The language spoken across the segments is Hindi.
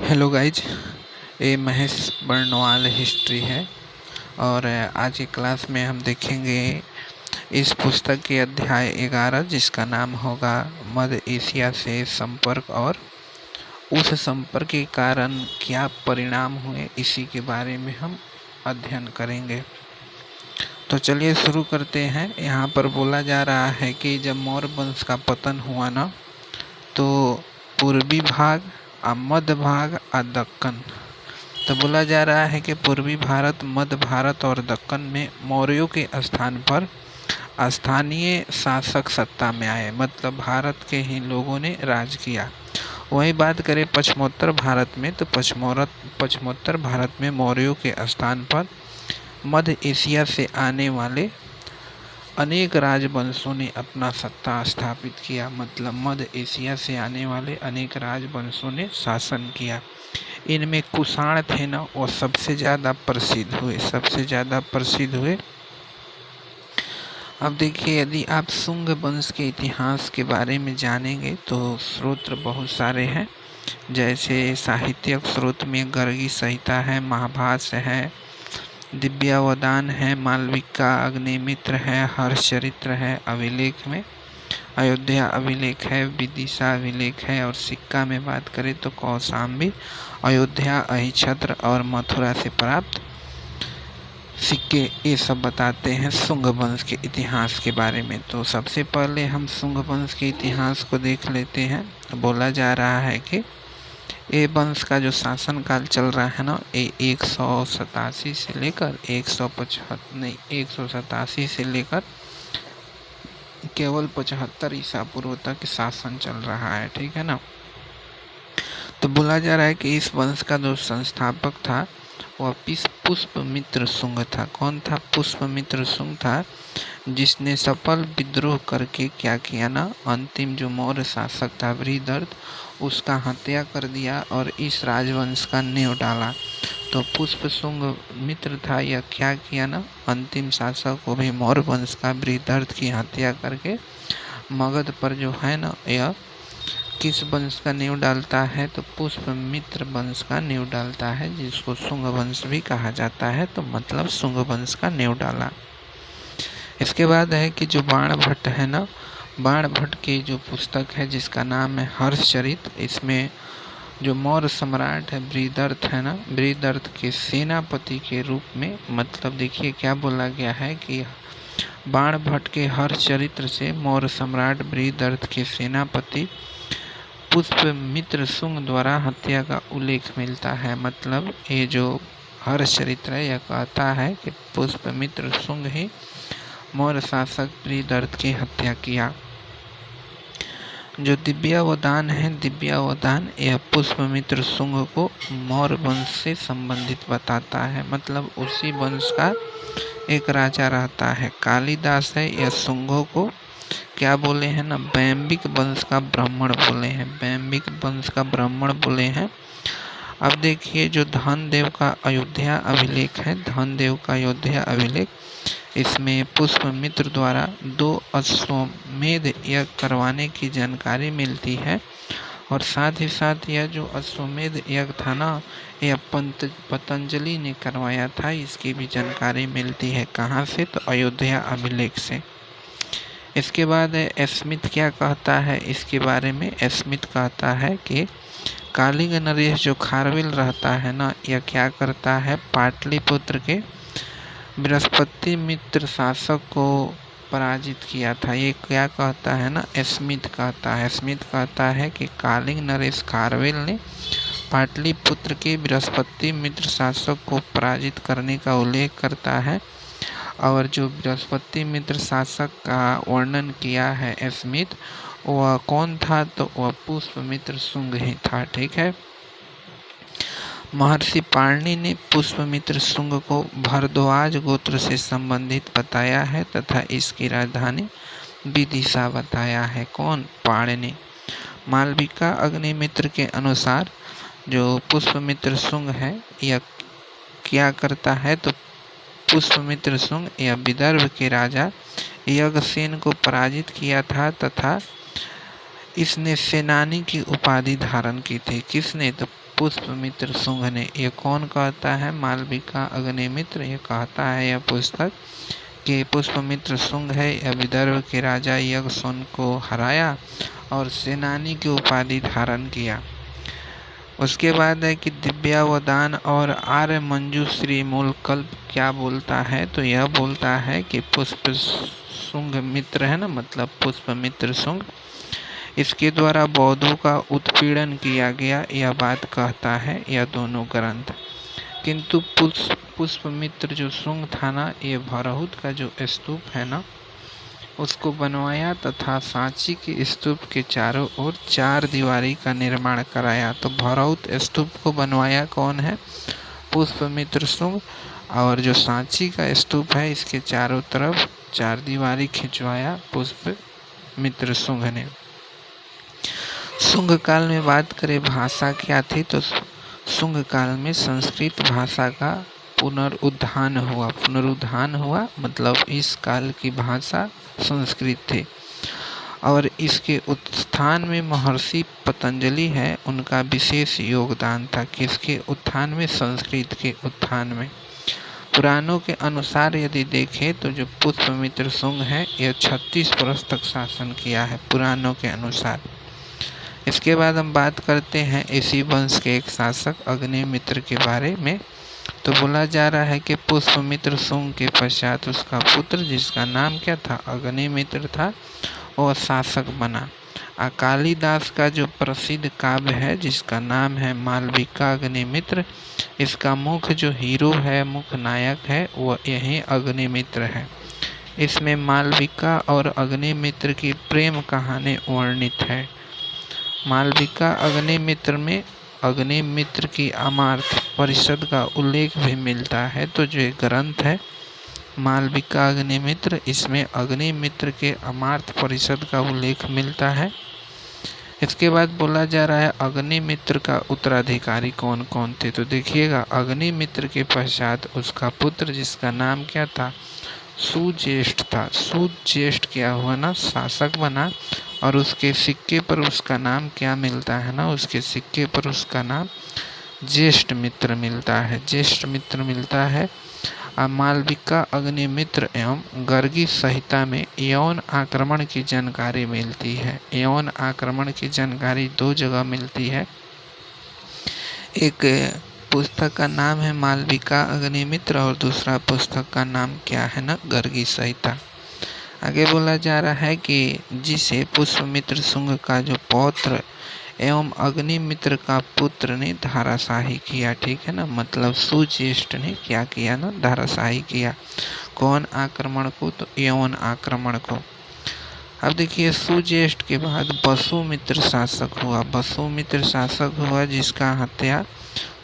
हेलो गाइज, ये महेश बर्नवाल हिस्ट्री है और आज की क्लास में हम देखेंगे इस पुस्तक के अध्याय 11 जिसका नाम होगा मध्य एशिया से संपर्क और उस संपर्क के कारण क्या परिणाम हुए, इसी के बारे में हम अध्ययन करेंगे। तो चलिए शुरू करते हैं। यहाँ पर बोला जा रहा है कि जब मौर्य वंश का पतन हुआ ना, तो पूर्वी भाग मध्य भाग और दक्कन, तो बोला जा रहा है कि पूर्वी भारत, मध्य भारत और दक्कन में मौर्यों के स्थान पर स्थानीय शासक सत्ता में आए, मतलब भारत के ही लोगों ने राज किया। वही बात करें पश्चिमोत्तर भारत में, तो पश्चिमोत्तर भारत में मौर्यों के स्थान पर मध्य एशिया से आने वाले अनेक राजवंशों ने अपना सत्ता स्थापित किया, मतलब मध्य एशिया से आने वाले अनेक राजवंशों ने शासन किया। इनमें कुषाण थे ना, वो सबसे ज़्यादा प्रसिद्ध हुए। अब देखिए, यदि आप शुंग वंश के इतिहास के बारे में जानेंगे तो स्रोत बहुत सारे हैं। जैसे साहित्यिक स्रोत में गर्गी संहिता है, महाभाष्य है, दिव्यावदान है, मालविका अग्निमित्र है, हर्षचरित्र है, अभिलेख में अयोध्या अभिलेख है, विदिशा अभिलेख है, और सिक्का में बात करें तो कौशाम्बी, अयोध्या, अहिछत्र और मथुरा से प्राप्त सिक्के, ये सब बताते हैं शुंग वंश के इतिहास के बारे में। तो सबसे पहले हम शुंग वंश के इतिहास को देख लेते हैं। बोला जा रहा है कि ये वंश का जो शासन काल चल रहा है ना, ये 187 से लेकर 187 से लेकर केवल 75 ईसा पूर्व तक शासन चल रहा है, ठीक है ना। तो बोला जा रहा है कि इस वंश का जो संस्थापक था वह पुष्पमित्र शुंग था। कौन था? पुष्पमित्र शुंग था, जिसने सफल विद्रोह करके क्या किया ना, अंतिम जो मौर्य शासक था बृहदर्थ, उसका हत्या कर दिया और इस राजवंश का नींव डाला। तो पुष्पशुंग मित्र था, यह क्या किया ना, अंतिम शासक को भी मौर्य वंश का बृहदर्थ की हत्या करके मगध पर जो है ना, यह किस वंश का नींव डालता है? तो पुष्पमित्र वंश का नींव डालता है, जिसको शुंग वंश भी कहा जाता है। तो मतलब शुंग वंश का नींव डाला। इसके बाद है कि जो बाणभट्ट है ना, बाणभट्ट की जो पुस्तक है जिसका नाम है हर्षचरित, इसमें जो मौर्य सम्राट है बृहदर्थ है ना, बृहदर्थ के सेनापति के रूप में, मतलब देखिए क्या बोला गया है कि बाणभट्ट के हर्षचरित्र से मौर्य सम्राट बृहदर्थ के सेनापति पुष्पमित्र शुंग द्वारा हत्या का उल्लेख मिलता है। मतलब ये जो हर्षचरित्र है यह कहता है कि पुष्पमित्र शुंग ही मौर्य शासक बृहदर्थ की हत्या किया। जो दिव्यावदान है, दिव्यावदान यह पुष्पमित्र शुंग को मौर्य वंश से संबंधित बताता है, मतलब उसी वंश का एक राजा रहता है। कालिदास है, यह शुंगों को क्या बोले हैं ना, वैम्बिक वंश का ब्राह्मण बोले हैं, वैम्बिक वंश का ब्राह्मण बोले हैं। अब देखिए, जो धनदेव का अयोध्या अभिलेख है, धनदेव का अयोध्या अभिलेख, इसमें पुष्पमित्र द्वारा 2 अश्वमेध यज्ञ करवाने की जानकारी मिलती है, और साथ ही साथ यह जो अश्वमेध यज्ञ था ना, यह पतंजलि ने करवाया था, इसकी भी जानकारी मिलती है। कहाँ से? तो अयोध्या अभिलेख से। इसके बाद स्मिथ क्या कहता है इसके बारे में? स्मिथ कहता है कि कालिंग नरेश जो खारवेल रहता है ना, यह क्या करता है, पाटलिपुत्र के बृहस्पति मित्र शासक को पराजित किया था। ये क्या कहता है ना, स्मिथ कहता है। स्मिथ कहता है कि कालिंग नरेश खारवेल ने पाटलिपुत्र के बृहस्पति मित्र शासक को पराजित करने का उल्लेख करता है, और जो बृहस्पति मित्र शासक का वर्णन किया है स्मिथ, वह कौन था? तो वह पुष्पमित्र शुंग ही था, ठीक है। महर्षि पाणिनि ने पुष्पमित्र शुंग को भारद्वाज गोत्र से संबंधित बताया है तथा इसकी राजधानी विदिशा बताया है। कौन? पाणिनि। मालविका अग्निमित्र के अनुसार जो पुष्पमित्र शुंग है यह क्या करता है? तो पुष्पमित्र शुंग यह विदर्भ के राजा यज्ञसेन को पराजित किया था तथा इसने सेनानी की उपाधि धारण की थी। किसने? तो पुष्पमित्र शुंग ने। ये कौन कहता है? मालविका अग्निमित्र ये कहता है यह पुस्तक कि पुष्पमित्र शुंग है यह विदर्भ के राजा यज्ञसून को हराया और सेनानी की उपाधि धारण किया। उसके बाद है कि दिव्यावदान और आर्य मंजूश्री मूल कल्प क्या बोलता है? तो यह बोलता है कि पुष्प शुंग मित्र है ना, मतलब पुष्पमित्र शुंग, इसके द्वारा बौद्धों का उत्पीड़न किया गया यह बात कहता है यह दोनों ग्रंथ। किंतु पुष्पमित्र जो शुंग था ना, ये भरहुत का जो स्तूप है ना उसको बनवाया तथा सांची के स्तूप के चारों ओर 4 दीवारी का निर्माण कराया। तो भरहुत स्तूप को बनवाया कौन है? पुष्पमित्र शुंग। और जो सांची का स्तूप है इसके चारों तरफ 4 दीवारी खिंचवाया पुष्पमित्र शुंग ने। शुंग काल में बात करें भाषा क्या थी, तो शुंग काल में संस्कृत भाषा का पुनरुत्थान हुआ मतलब इस काल की भाषा संस्कृत थी। और इसके उत्थान में महर्षि पतंजलि है उनका विशेष योगदान था। किसके उत्थान में? संस्कृत के उत्थान में। पुराणों के अनुसार यदि देखें तो जो पुष्पमित्र शुंग है यह 36 वर्ष तक शासन किया है पुराणों के अनुसार। इसके बाद हम बात करते हैं इसी वंश के एक शासक अग्निमित्र के बारे में। तो बोला जा रहा है कि पुष्पमित्र शुंग के पश्चात उसका पुत्र जिसका नाम क्या था? अग्निमित्र था, वह शासक बना। कालिदास का जो प्रसिद्ध काव्य है जिसका नाम है मालविका अग्निमित्र, इसका मुख्य जो हीरो है, मुख्य नायक है, वह यही अग्निमित्र है। इसमें मालविका और अग्निमित्र की प्रेम कहानी वर्णित है। मालविका अग्निमित्र में अग्निमित्र की अमार्थ परिषद का उल्लेख भी मिलता है। तो जो एक ग्रंथ है मालविका अग्निमित्र, इसमें अग्निमित्र के अमार्थ परिषद का उल्लेख मिलता है। इसके बाद बोला जा रहा है अग्निमित्र का उत्तराधिकारी कौन कौन थे। तो देखिएगा अग्निमित्र के पश्चात उसका पुत्र जिसका नाम क्या था? सुज्येष्ठ था। सुज्येष्ठ क्या हुआ ना, शासक बना। और उसके सिक्के पर उसका नाम क्या मिलता है ना, उसके सिक्के पर उसका नाम ज्येष्ठ मित्र मिलता है, ज्येष्ठ मित्र मिलता है। मालविका अग्निमित्र एवं गर्गी संहिता में यौन आक्रमण की जानकारी मिलती है। यौन आक्रमण की जानकारी 2 जगह मिलती है। एक पुस्तक का नाम है मालविका अग्निमित्र और दूसरा पुस्तक का नाम क्या है ना, गर्गी संहिता। आगे बोला जा रहा है कि जिसे पुष्पमित्र शुंग का जो पौत्र एवं अग्निमित्र का पुत्र ने धाराशाही किया। ठीक है ना, मतलब सुज्येष्ठ ने क्या किया ना, धाराशाही किया। कौन आक्रमण को? तो यौन आक्रमण को। अब देखिए सुज्येष्ठ के बाद वसुमित्र शासक हुआ। वसुमित्र शासक हुआ जिसका हत्या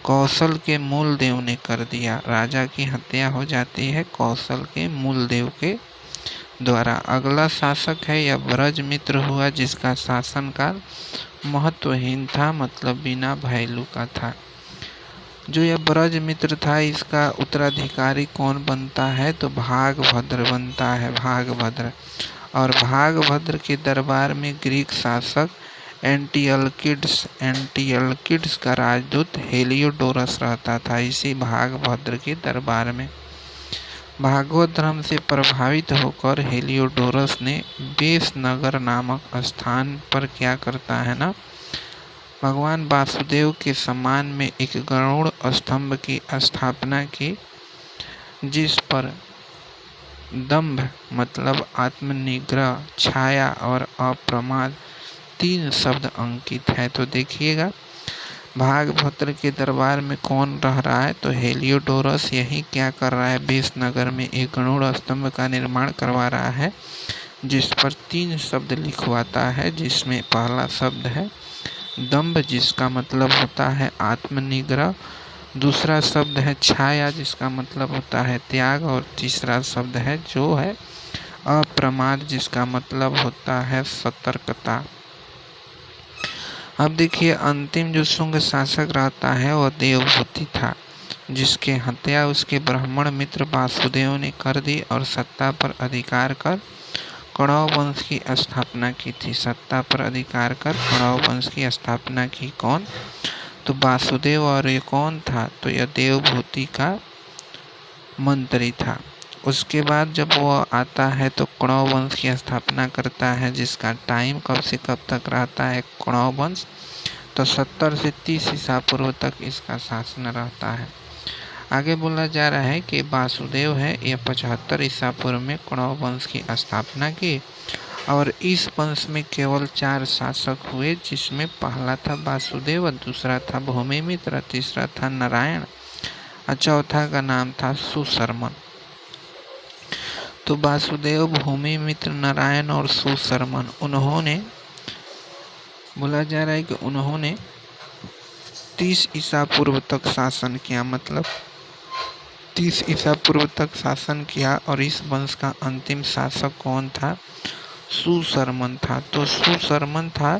कौशल के मूल देव ने कर दिया। राजा की हत्या हो जाती है कौशल के मूल देव के द्वारा। अगला शासक है यह ब्रजमित्र हुआ जिसका शासनकाल महत्वहीन था, मतलब बिना वैल्यू का था। जो यह ब्रजमित्र था इसका उत्तराधिकारी कौन बनता है? तो भागभद्र बनता है, भागभद्र। और भागभद्र के दरबार में ग्रीक शासक एंटियलकिड्स का राजदूत हेलियोडोरस रहता था इसी भागभद्र के दरबार में। भागवत धर्म से प्रभावित होकर हेलियोडोरस ने बेसनगर नामक स्थान पर क्या करता है ना, भगवान वासुदेव के सम्मान में एक गरुड़ स्तंभ की स्थापना की, जिस पर दंभ मतलब आत्मनिग्रह, छाया और अप्रमाद 3 शब्द अंकित है। तो देखिएगा भागभद्र के दरबार में कौन रह रहा है? तो हेलियोडोरस यही क्या कर रहा है, बेसनगर में एक गरुड़ स्तंभ का निर्माण करवा रहा है जिस पर 3 शब्द लिखवाता है, जिसमें पहला शब्द है दंभ जिसका मतलब होता है आत्मनिग्रह, दूसरा शब्द है छाया जिसका मतलब होता है त्याग, और तीसरा शब्द है जो है अप्रमाद जिसका मतलब होता है सतर्कता। अब देखिए अंतिम जो शुंग शासक रहता है वह देवभूति था जिसके हत्या उसके ब्राह्मण मित्र वासुदेव ने कर दी और सत्ता पर अधिकार कर कौरव वंश की स्थापना की थी। सत्ता पर अधिकार कर कौरव वंश की स्थापना की कौन? तो वासुदेव और ये कौन था, तो यह देवभूति का मंत्री था। उसके बाद जब वो आता है तो कुणव वंश की स्थापना करता है, जिसका टाइम कब से कब तक रहता है कुणव वंश, तो 70 से 30 ईसा पूर्व तक इसका शासन रहता है। आगे बोला जा रहा है कि वासुदेव है यह 75 ईसा पूर्व में कुणव वंश की स्थापना की और इस वंश में केवल 4 शासक हुए, जिसमें पहला था वासुदेव, दूसरा था भूमिमित्र, तीसरा था नारायण और चौथा का नाम था सुशर्मन। तो वासुदेव, भूमिमित्र, नारायण और सुशर्मन, उन्होंने बोला जा रहा है कि उन्होंने 30 ईसा पूर्व तक शासन किया, मतलब 30 ईसा पूर्व तक शासन किया। और इस वंश का अंतिम शासक कौन था, सुशर्मन था। तो सुशर्मन था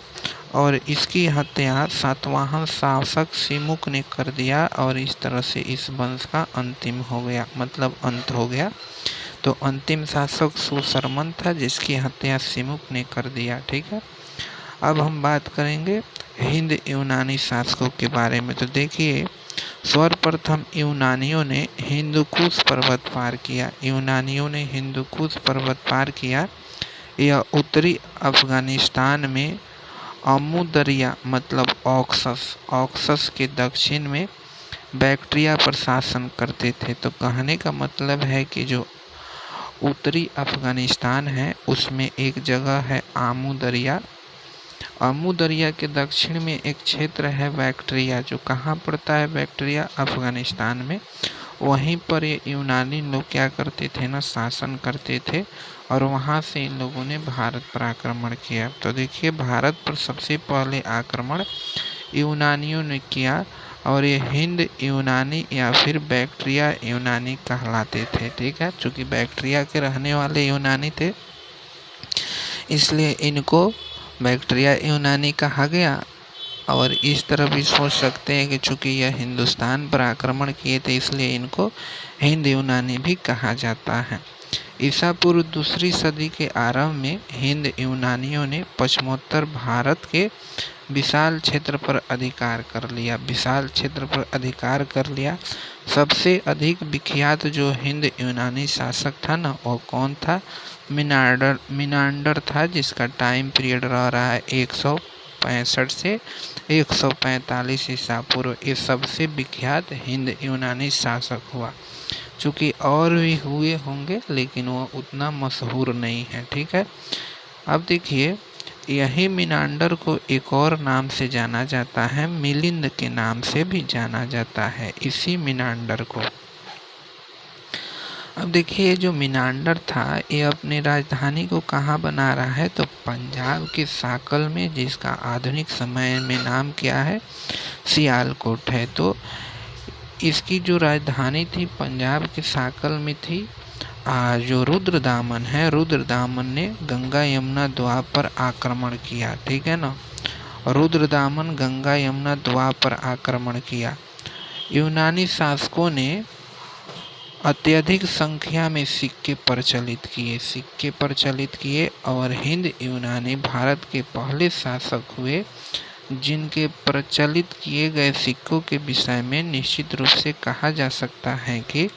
और इसकी हत्या सातवाहन शासक सिमुक ने कर दिया और इस तरह से इस वंश का अंतिम हो गया, मतलब अंत हो गया। तो अंतिम शासक सुशर्मन था जिसकी हत्या सिमुक ने कर दिया। ठीक है, अब हम बात करेंगे हिंद यूनानी शासकों के बारे में। तो देखिए, सर्वप्रथम यूनानियों ने हिंदुकुश पर्वत पार किया। यूनानियों ने हिंदुकुश पर्वत पार किया। यह उत्तरी अफगानिस्तान में अमू दरिया मतलब ऑक्सस के दक्षिण में बैक्ट्रिया पर शासन करते थे। तो कहने का मतलब है कि जो उत्तरी अफगानिस्तान है उसमें एक जगह है आमू दरिया। आमू दरिया के दक्षिण में एक क्षेत्र है बैक्ट्रिया, जो कहाँ पड़ता है बैक्ट्रिया, अफगानिस्तान में। वहीं पर ये यूनानी लोग क्या करते थे ना, शासन करते थे और वहाँ से इन लोगों ने भारत पर आक्रमण किया। तो देखिए, भारत पर सबसे पहले आक्रमण यूनानियों ने किया और ये हिंद यूनानी या फिर बैक्ट्रिया यूनानी कहलाते थे। ठीक है, चूँकि बैक्ट्रिया के रहने वाले यूनानी थे इसलिए इनको बैक्ट्रिया यूनानी कहा गया। और इस तरह भी सोच सकते हैं कि चूँकि यह हिंदुस्तान पर आक्रमण किए थे इसलिए इनको हिंद यूनानी भी कहा जाता है। ईसा पूर्व दूसरी सदी के आरंभ में हिंद यूनानियों ने पश्चिमोत्तर भारत के विशाल क्षेत्र पर अधिकार कर लिया। सबसे अधिक विख्यात जो हिंद यूनानी शासक था ना, वो कौन था, मिनांडर था, जिसका टाइम पीरियड रह रहा है 165 से 145 ईसा पूर्व। ये सबसे विख्यात हिंद यूनानी शासक हुआ। चूँकि और भी हुए होंगे लेकिन वो उतना मशहूर नहीं है। ठीक है, अब देखिए, यही मिनांडर को एक और नाम से जाना जाता है, मिलिंद के नाम से भी जाना जाता है इसी मिनांडर को। अब देखिए, जो मिनांडर था ये अपनी राजधानी को कहाँ बना रहा है, तो पंजाब के साकल में, जिसका आधुनिक समय में नाम क्या है, सियालकोट है। तो इसकी जो राजधानी थी पंजाब के साकल में थी। जो रुद्रदामन है, रुद्रदामन ने गंगा यमुना द्वाब पर आक्रमण किया। ठीक है ना, रुद्रदामन गंगा यमुना द्वाब पर आक्रमण किया। यूनानी शासकों ने अत्यधिक संख्या में सिक्के प्रचलित किए और हिंद यूनानी भारत के पहले शासक हुए जिनके प्रचलित किए गए सिक्कों के विषय में निश्चित रूप से कहा जा सकता है कि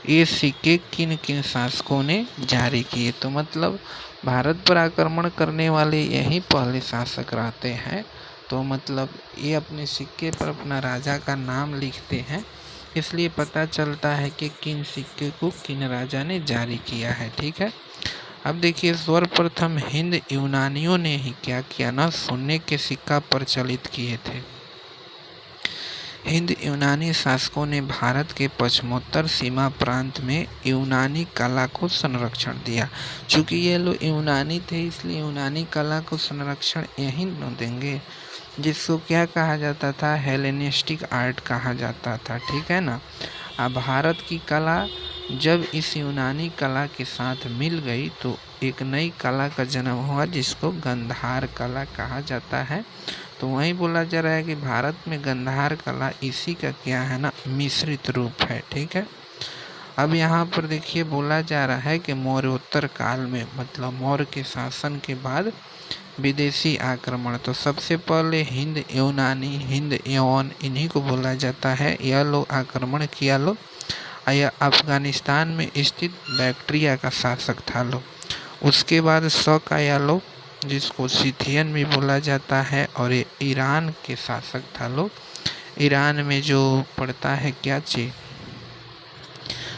ये सिक्के किन किन शासकों ने जारी किए। तो मतलब भारत पर आक्रमण करने वाले यही पहले शासक रहते हैं। तो मतलब ये अपने सिक्के पर अपना राजा का नाम लिखते हैं, इसलिए पता चलता है कि किन सिक्के को किन राजा ने जारी किया है। ठीक है, अब देखिए, सर्वप्रथम हिंद यूनानियों ने ही क्या किया ना, सोने के सिक्का प्रचलित किए थे। हिंद यूनानी शासकों ने भारत के पश्चिमोत्तर सीमा प्रांत में यूनानी कला को संरक्षण दिया। चूँकि ये लोग यूनानी थे इसलिए यूनानी कला को संरक्षण यहीं न देंगे, जिसको क्या कहा जाता था, हेलेनिस्टिक आर्ट कहा जाता था। ठीक है ना, अब भारत की कला जब इस यूनानी कला के साथ मिल गई तो एक नई कला का जन्म हुआ जिसको गंधार कला कहा जाता है। तो वहीं बोला जा रहा है कि भारत में गंधार कला इसी का क्या है ना, मिश्रित रूप है। ठीक है, अब यहाँ पर देखिए, बोला जा रहा है कि मौर्योत्तर काल में, मतलब मौर्य के शासन के बाद विदेशी आक्रमण। तो सबसे पहले हिंद यूनानी, हिंद यवन, इन्हीं को बोला जाता है। यह लोग आक्रमण किया लो। यह अफगानिस्तान में स्थित बैक्ट्रिया का शासक था लो। उसके बाद शक आया लो, जिसको सिथियन भी बोला जाता है, और ये ईरान के शासक था लो। ईरान में जो पड़ता है क्या चीज,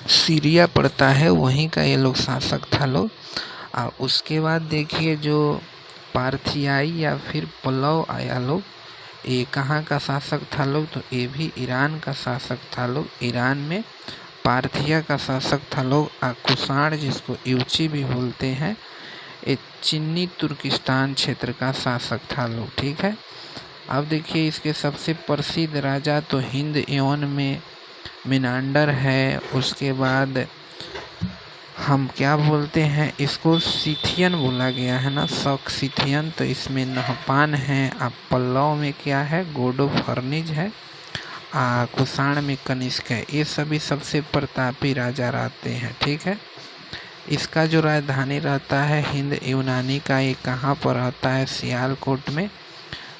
सीरिया पड़ता है, वहीं का ये लोग शासक था लोग। और उसके बाद देखिए जो पार्थियाई या फिर पल्लव आया लोग, ये कहाँ का शासक था लोग, तो ये भी ईरान का शासक था लोग। ईरान में पार्थिया का शासक था लोग। कुषाण, जिसको यूची भी बोलते हैं, ये चीनी तुर्किस्तान क्षेत्र का शासक था लोग। ठीक है। अब देखिए इसके सबसे प्रसिद्ध राजा तो हिंद यवन में मिनांडर है। उसके बाद हम क्या बोलते हैं इसको, सिथियन बोला गया है ना, शक सिथियन। तो इसमें नहपान है। अब पल्लव में क्या है, गोडो फर्निज है। कुषाण में कनिष्क है। ये सभी सबसे प्रतापी राजा रहते हैं। ठीक है। इसका जो राजधानी रहता है हिंद यूनानी का, ये कहाँ पर रहता है, सियालकोट में।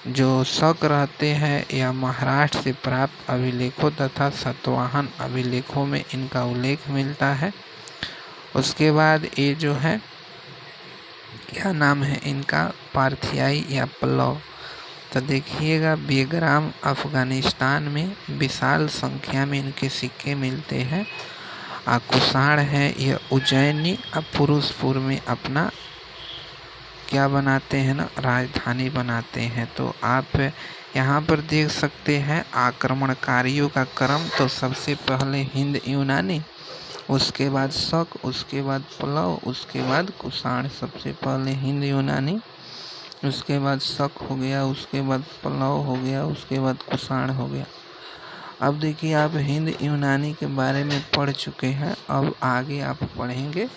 जो शक रहते हैं या महाराष्ट्र से प्राप्त अभिलेखों तथा सातवाहन अभिलेखों में इनका उल्लेख मिलता है। उसके बाद ये जो है क्या नाम है इनका, पार्थियाई या पल्लव। तो देखिएगा बेग्राम अफगानिस्तान में विशाल संख्या में इनके सिक्के मिलते हैं। कुषाण है यह उज्जैनी पुरुषपुर में अपना क्या बनाते हैं ना, राजधानी बनाते हैं। तो आप यहाँ पर देख सकते हैं आक्रमणकारियों का क्रम। तो सबसे पहले हिंद यूनानी, उसके बाद शक, उसके बाद पल्लव, उसके बाद कुषाण। सबसे पहले हिंद यूनानी, उसके बाद शक हो गया, उसके बाद पल्लव हो गया, उसके बाद कुषाण हो गया। अब देखिए आप हिंद यूनानी के बारे में पढ़ चुके हैं, अब आगे आप पढ़ेंगे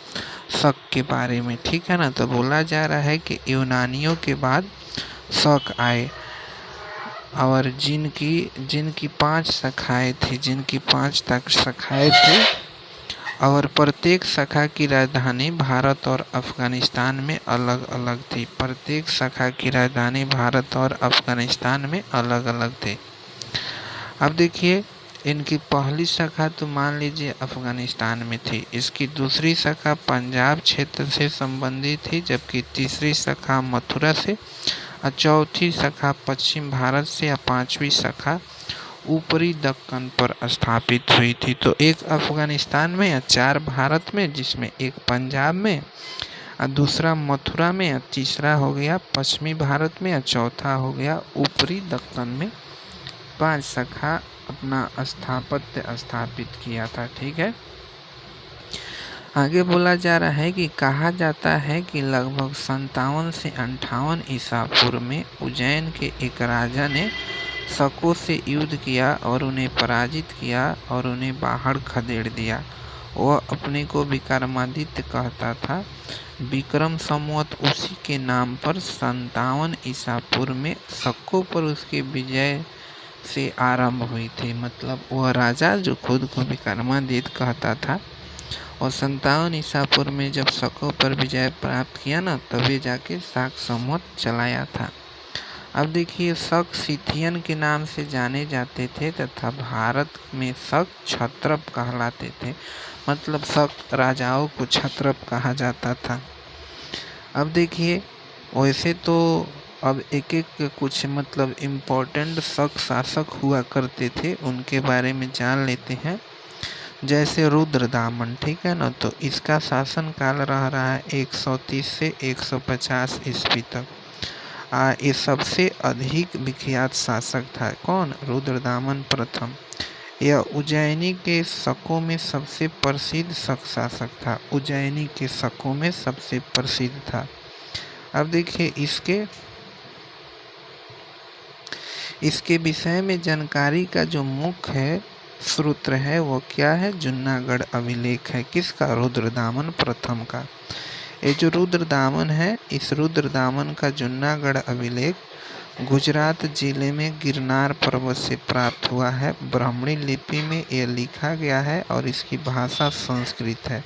शक के बारे में। ठीक है ना। तो बोला जा रहा है कि यूनानियों के बाद शक आए, और जिनकी 5 शाखाएँ थी, जिनकी 5 तक शाखाएँ थी, और प्रत्येक शाखा की राजधानी भारत और अफगानिस्तान में अलग अलग थी। प्रत्येक शाखा की राजधानी भारत और अफगानिस्तान में अलग अलग थे। अब देखिए इनकी पहली शाखा तो मान लीजिए अफगानिस्तान में थी। इसकी दूसरी शाखा पंजाब क्षेत्र से संबंधित थी, जबकि तीसरी शाखा मथुरा से, और चौथी शाखा पश्चिम भारत से, या 5वीं शाखा ऊपरी दक्कन पर स्थापित हुई थी। तो एक अफगानिस्तान में या 4 भारत में, जिसमें एक पंजाब में, और दूसरा मथुरा में, या तीसरा हो गया पश्चिमी भारत में, या चौथा हो गया ऊपरी दक्कन में। 5 शाखा अपना स्थापत्य स्थापित किया था। ठीक है। आगे बोला जा रहा है कि कहा जाता है कि लगभग 57 से 58 ईसा पूर्व में उज्जैन के एक राजा ने शकों से युद्ध किया और उन्हें पराजित किया और उन्हें बाहर खदेड़ दिया। वह अपने को विक्रमादित्य कहता था। विक्रम संवत उसी के नाम पर 57 ईसा पूर्व में शकों पर उसके विजय से आरंभ हुई थी। मतलब वह राजा जो खुद को विक्रमादित्य कहता था, और 57 ईसा पूर्व में जब शकों पर विजय प्राप्त किया ना, तभी जाके शाक संवत चलाया था। अब देखिए शक सिथियन के नाम से जाने जाते थे तथा भारत में शक क्षत्रप कहलाते थे। मतलब शक राजाओं को क्षत्रप कहा जाता था। अब देखिए वैसे तो अब एक एक कुछ मतलब इम्पोर्टेंट शक शासक हुआ करते थे, उनके बारे में जान लेते हैं। जैसे रुद्रदामन, ठीक है ना। तो इसका शासन काल रह रहा है 130 से 150 ईस्वी तक। ये सबसे अधिक विख्यात शासक था। कौन? रुद्रदामन प्रथम। यह उज्जैनी के शकों में सबसे प्रसिद्ध शक शासक था। उज्जैनी के शकों में सबसे प्रसिद्ध था। अब देखिए इसके विषय में जानकारी का जो मुख्य सूत्र है वो क्या है? जूनागढ़ अभिलेख है। किसका? रुद्रदामन प्रथम का। ये जो रुद्रदामन है, इस रुद्रदामन का जूनागढ़ अभिलेख गुजरात जिले में गिरनार पर्वत से प्राप्त हुआ है। ब्राह्मणी लिपि में यह लिखा गया है और इसकी भाषा संस्कृत है।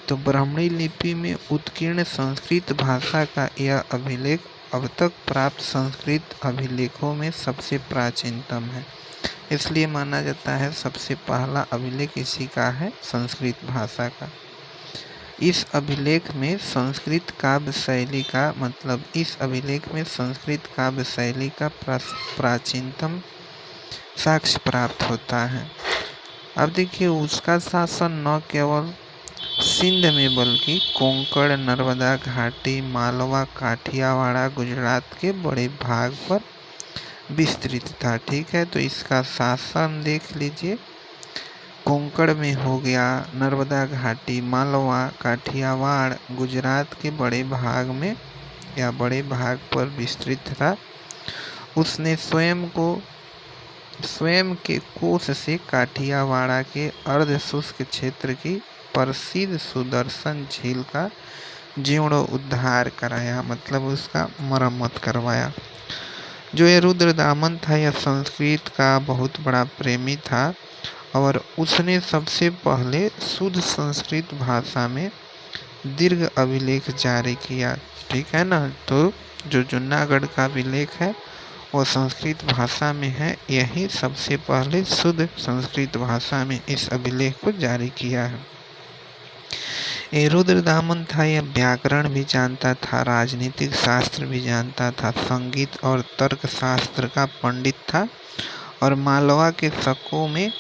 तो ब्राह्मणी लिपि में उत्कीर्ण संस्कृत भाषा का यह अभिलेख अब तक प्राप्त संस्कृत अभिलेखों में सबसे प्राचीनतम है, इसलिए माना जाता है सबसे पहला अभिलेख इसी का है, संस्कृत भाषा का। इस अभिलेख में संस्कृत काव्य शैली का प्राचीनतम साक्ष्य प्राप्त होता है। अब देखिए, उसका शासन न केवल सिंध में बल्कि कोंकण, नर्मदा घाटी, मालवा, काठियावाड़, गुजरात के बड़े भाग पर विस्तृत था। ठीक है, तो इसका शासन देख लीजिए, कोंकण में हो गया, नर्मदा घाटी, मालवा, काठियावाड़, गुजरात के बड़े भाग में या बड़े भाग पर विस्तृत था। उसने स्वयं के कोष से काठियावाड़ के अर्ध शुष्क क्षेत्र की प्रसिद्ध सुदर्शन झील का जीर्णोद्धार कराया, मतलब उसका मरम्मत करवाया। जो ये रुद्रदामन था, यह संस्कृत का बहुत बड़ा प्रेमी था और उसने सबसे पहले शुद्ध संस्कृत भाषा में दीर्घ अभिलेख जारी किया। ठीक है ना, तो जो जूनागढ़ का अभिलेख है वो संस्कृत भाषा में है। यही सबसे पहले शुद्ध संस्कृत भाषा में इस अभिलेख को जारी किया है। ये रुद्रदामन था, यह व्याकरण भी जानता था, राजनीतिक शास्त्र भी जानता था, संगीत और तर्क शास्त्र का पंडित था और मालवा के शकों में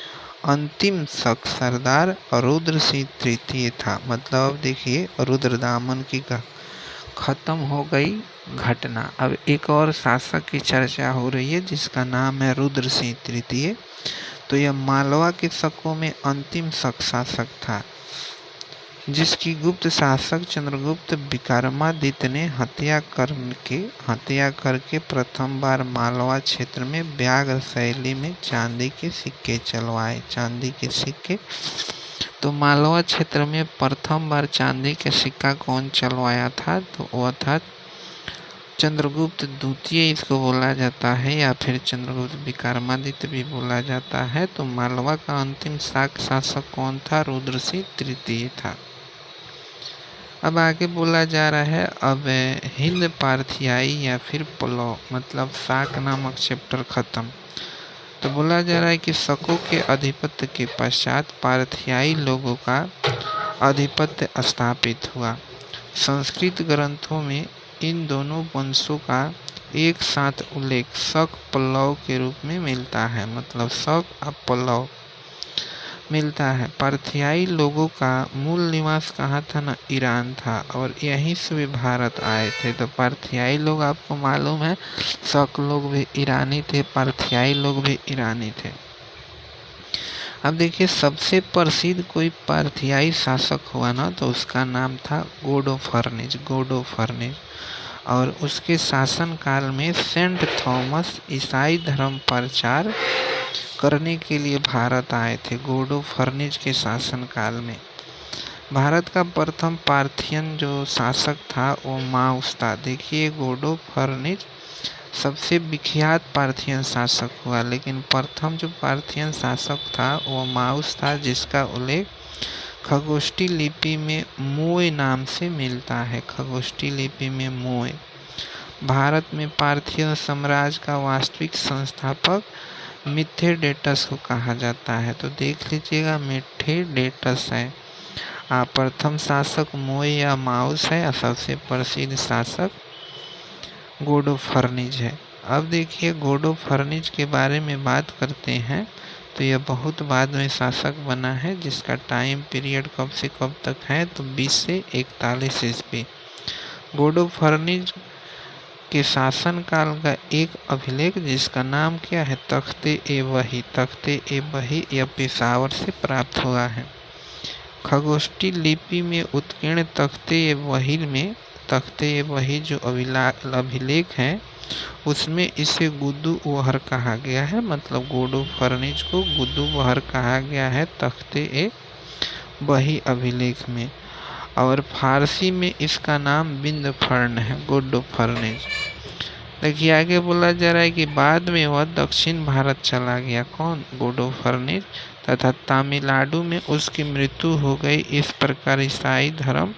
अंतिम शक सरदार रुद्र सिंह तृतीय था। मतलब देखिए, रुद्रदामन की खत्म हो गई घटना, अब एक और शासक की चर्चा हो रही है जिसका नाम है रुद्र सिंह तृतीय। तो यह मालवा के शकों में अंतिम शक शासक था, जिसकी गुप्त शासक चंद्रगुप्त विक्रमादित्य ने हत्या करके प्रथम बार मालवा क्षेत्र में व्याघ्र शैली में चांदी के सिक्के चलवाए। चांदी के सिक्के, तो मालवा क्षेत्र में प्रथम बार चांदी के सिक्का कौन चलवाया था, तो वह था चंद्रगुप्त द्वितीय, इसको बोला जाता है, या फिर चंद्रगुप्त विक्रमादित्य भी बोला जाता है। तो मालवा का अंतिम शासक कौन था, रुद्र सिंह तृतीय था। अब आगे बोला जा रहा है, अब हिंद पारथियाई या फिर पल्लव, मतलब शाक नामक चैप्टर खत्म। तो बोला जा रहा है कि शकों के आधिपत्य के पश्चात पारथियाई लोगों का आधिपत्य स्थापित हुआ। संस्कृत ग्रंथों में इन दोनों वंशों का एक साथ उल्लेख शक पल्लव के रूप में मिलता है, मतलब शक और पल्लव मिलता है। पारथियाई लोगों का मूल निवास कहाँ था ना, ईरान था, और यहीं से वे भारत आए थे। तो पारथियाई लोग आपको मालूम है, शक लोग भी ईरानी थे, पारथियाई लोग भी ईरानी थे। अब देखिए, सबसे प्रसिद्ध कोई पारथियाई शासक हुआ ना, तो उसका नाम था गोडोफर्निज, और उसके शासनकाल में सेंट थॉमस ईसाई धर्म प्रचार करने के लिए भारत आए थे। गोडोफर्निज के शासनकाल में भारत का प्रथम पार्थियन जो शासक था वो माउस था। देखिए, गोडोफर्निज सबसे विख्यात पार्थियन शासक हुआ, लेकिन प्रथम जो पार्थियन शासक था वो माउस था, जिसका उल्लेख खगोष्ठी लिपि में मोय नाम से मिलता है। खगोष्ठी लिपि में मोय। भारत में पार्थियन साम्राज्य का वास्तविक संस्थापक मिथेडेटस को कहा जाता है। तो देख लीजिएगा, मिथेडेटस है। प्रथम शासक मोय या माउस है, और सबसे प्रसिद्ध शासक गोडोफर्निज है। अब देखिए, गोडोफर्निज के बारे में बात करते हैं तो यह बहुत बाद में शासक बना है, जिसका टाइम पीरियड कब से कब तक है, तो 20 से 41 ईस्वी। गोडोफर्निज के शासनकाल का एक अभिलेख जिसका नाम क्या है, तख्ते-ए-वही यह पेशावर से प्राप्त हुआ है। खगोष्ठी लिपि में उत्कीर्ण तख्ते-ए-वही जो अभिलेख है उसमें इसे गुदु-वहर कहा गया है, मतलब गोडोफर्निज को गुदु-वहर कहा गया है तख्ते-ए-वही अभिलेख में, और फारसी में इसका नाम बिंदफर्न है, गोडोफर्निज। देखिए, आगे बोला जा रहा है कि बाद में वह दक्षिण भारत चला गया, कौन, गोडोफर्निज, तथा तमिलनाडु में उसकी मृत्यु हो गई। इस प्रकार ईसाई धर्म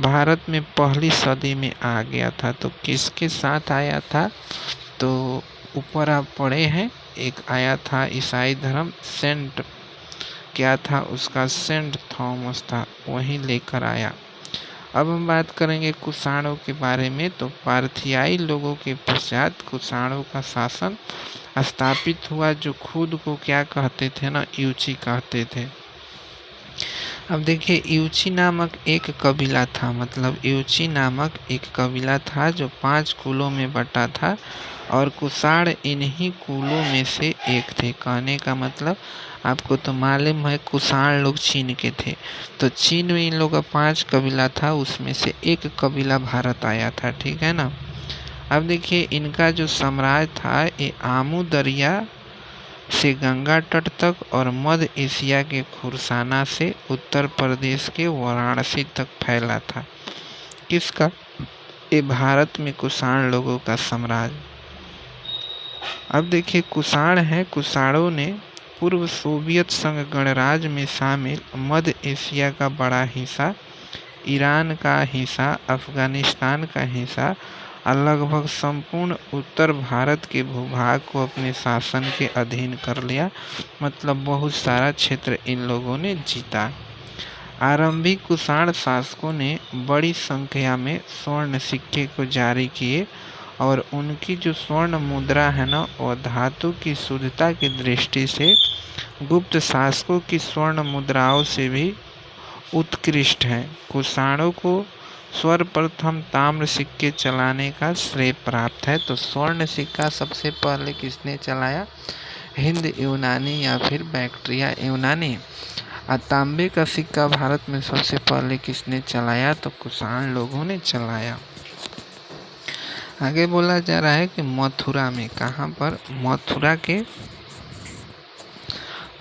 भारत में पहली सदी में आ गया था। तो किसके साथ आया था? तो ऊपर आप पढ़े हैं, एक आया था ईसाई धर्म, सेंट क्या था उसका, सेंट थॉमस था, वही लेकर आया। अब हम बात करेंगे कुषाणों के बारे में। तो पारथियाई लोगों के पश्चात कुषाणों का शासन स्थापित हुआ, जो खुद को क्या कहते थे ना, यूची कहते थे। अब देखिए, यूची नामक एक कबीला था, मतलब यूची नामक एक कबीला था जो 5 कुलों में बटा था, और कुषाण इन्हीं कुलों में से एक थे। कहने का मतलब आपको तो मालूम है, कुषाण लोग चीन के थे, तो चीन में इन लोगों का 5 कबीला था, उसमें से एक कबीला भारत आया था, ठीक है ना। अब देखिए, इनका जो साम्राज्य था ये आमू दरिया से गंगा तट तक और मध्य एशिया के खुरसाना से उत्तर प्रदेश के वाराणसी तक फैला था। किसका? ये भारत में कुषाण लोगों का साम्राज्य। अब देखिए, कुषाण है, कुषाणों ने पूर्व सोवियत संघ गणराज्य में शामिल मध्य एशिया का बड़ा हिस्सा, ईरान का हिस्सा, अफगानिस्तान का हिस्सा और लगभग संपूर्ण उत्तर भारत के भूभाग को अपने शासन के अधीन कर लिया। मतलब बहुत सारा क्षेत्र इन लोगों ने जीता। आरंभिक कुषाण शासकों ने बड़ी संख्या में स्वर्ण सिक्के को जारी किए, और उनकी जो स्वर्ण मुद्रा है ना, वह धातु की शुद्धता की दृष्टि से गुप्त शासकों की स्वर्ण मुद्राओं से भी उत्कृष्ट है। कुषाणों को सर्वप्रथम ताम्र सिक्के चलाने का श्रेय प्राप्त है। तो स्वर्ण सिक्का सबसे पहले किसने चलाया? हिंद यूनानी या फिर बैक्ट्रिया यूनानी। और तांबे का सिक्का भारत में सबसे पहले किसने चलाया? तो कुषाण लोगों ने चलाया। आगे बोला जा रहा है कि मथुरा में, कहाँ पर?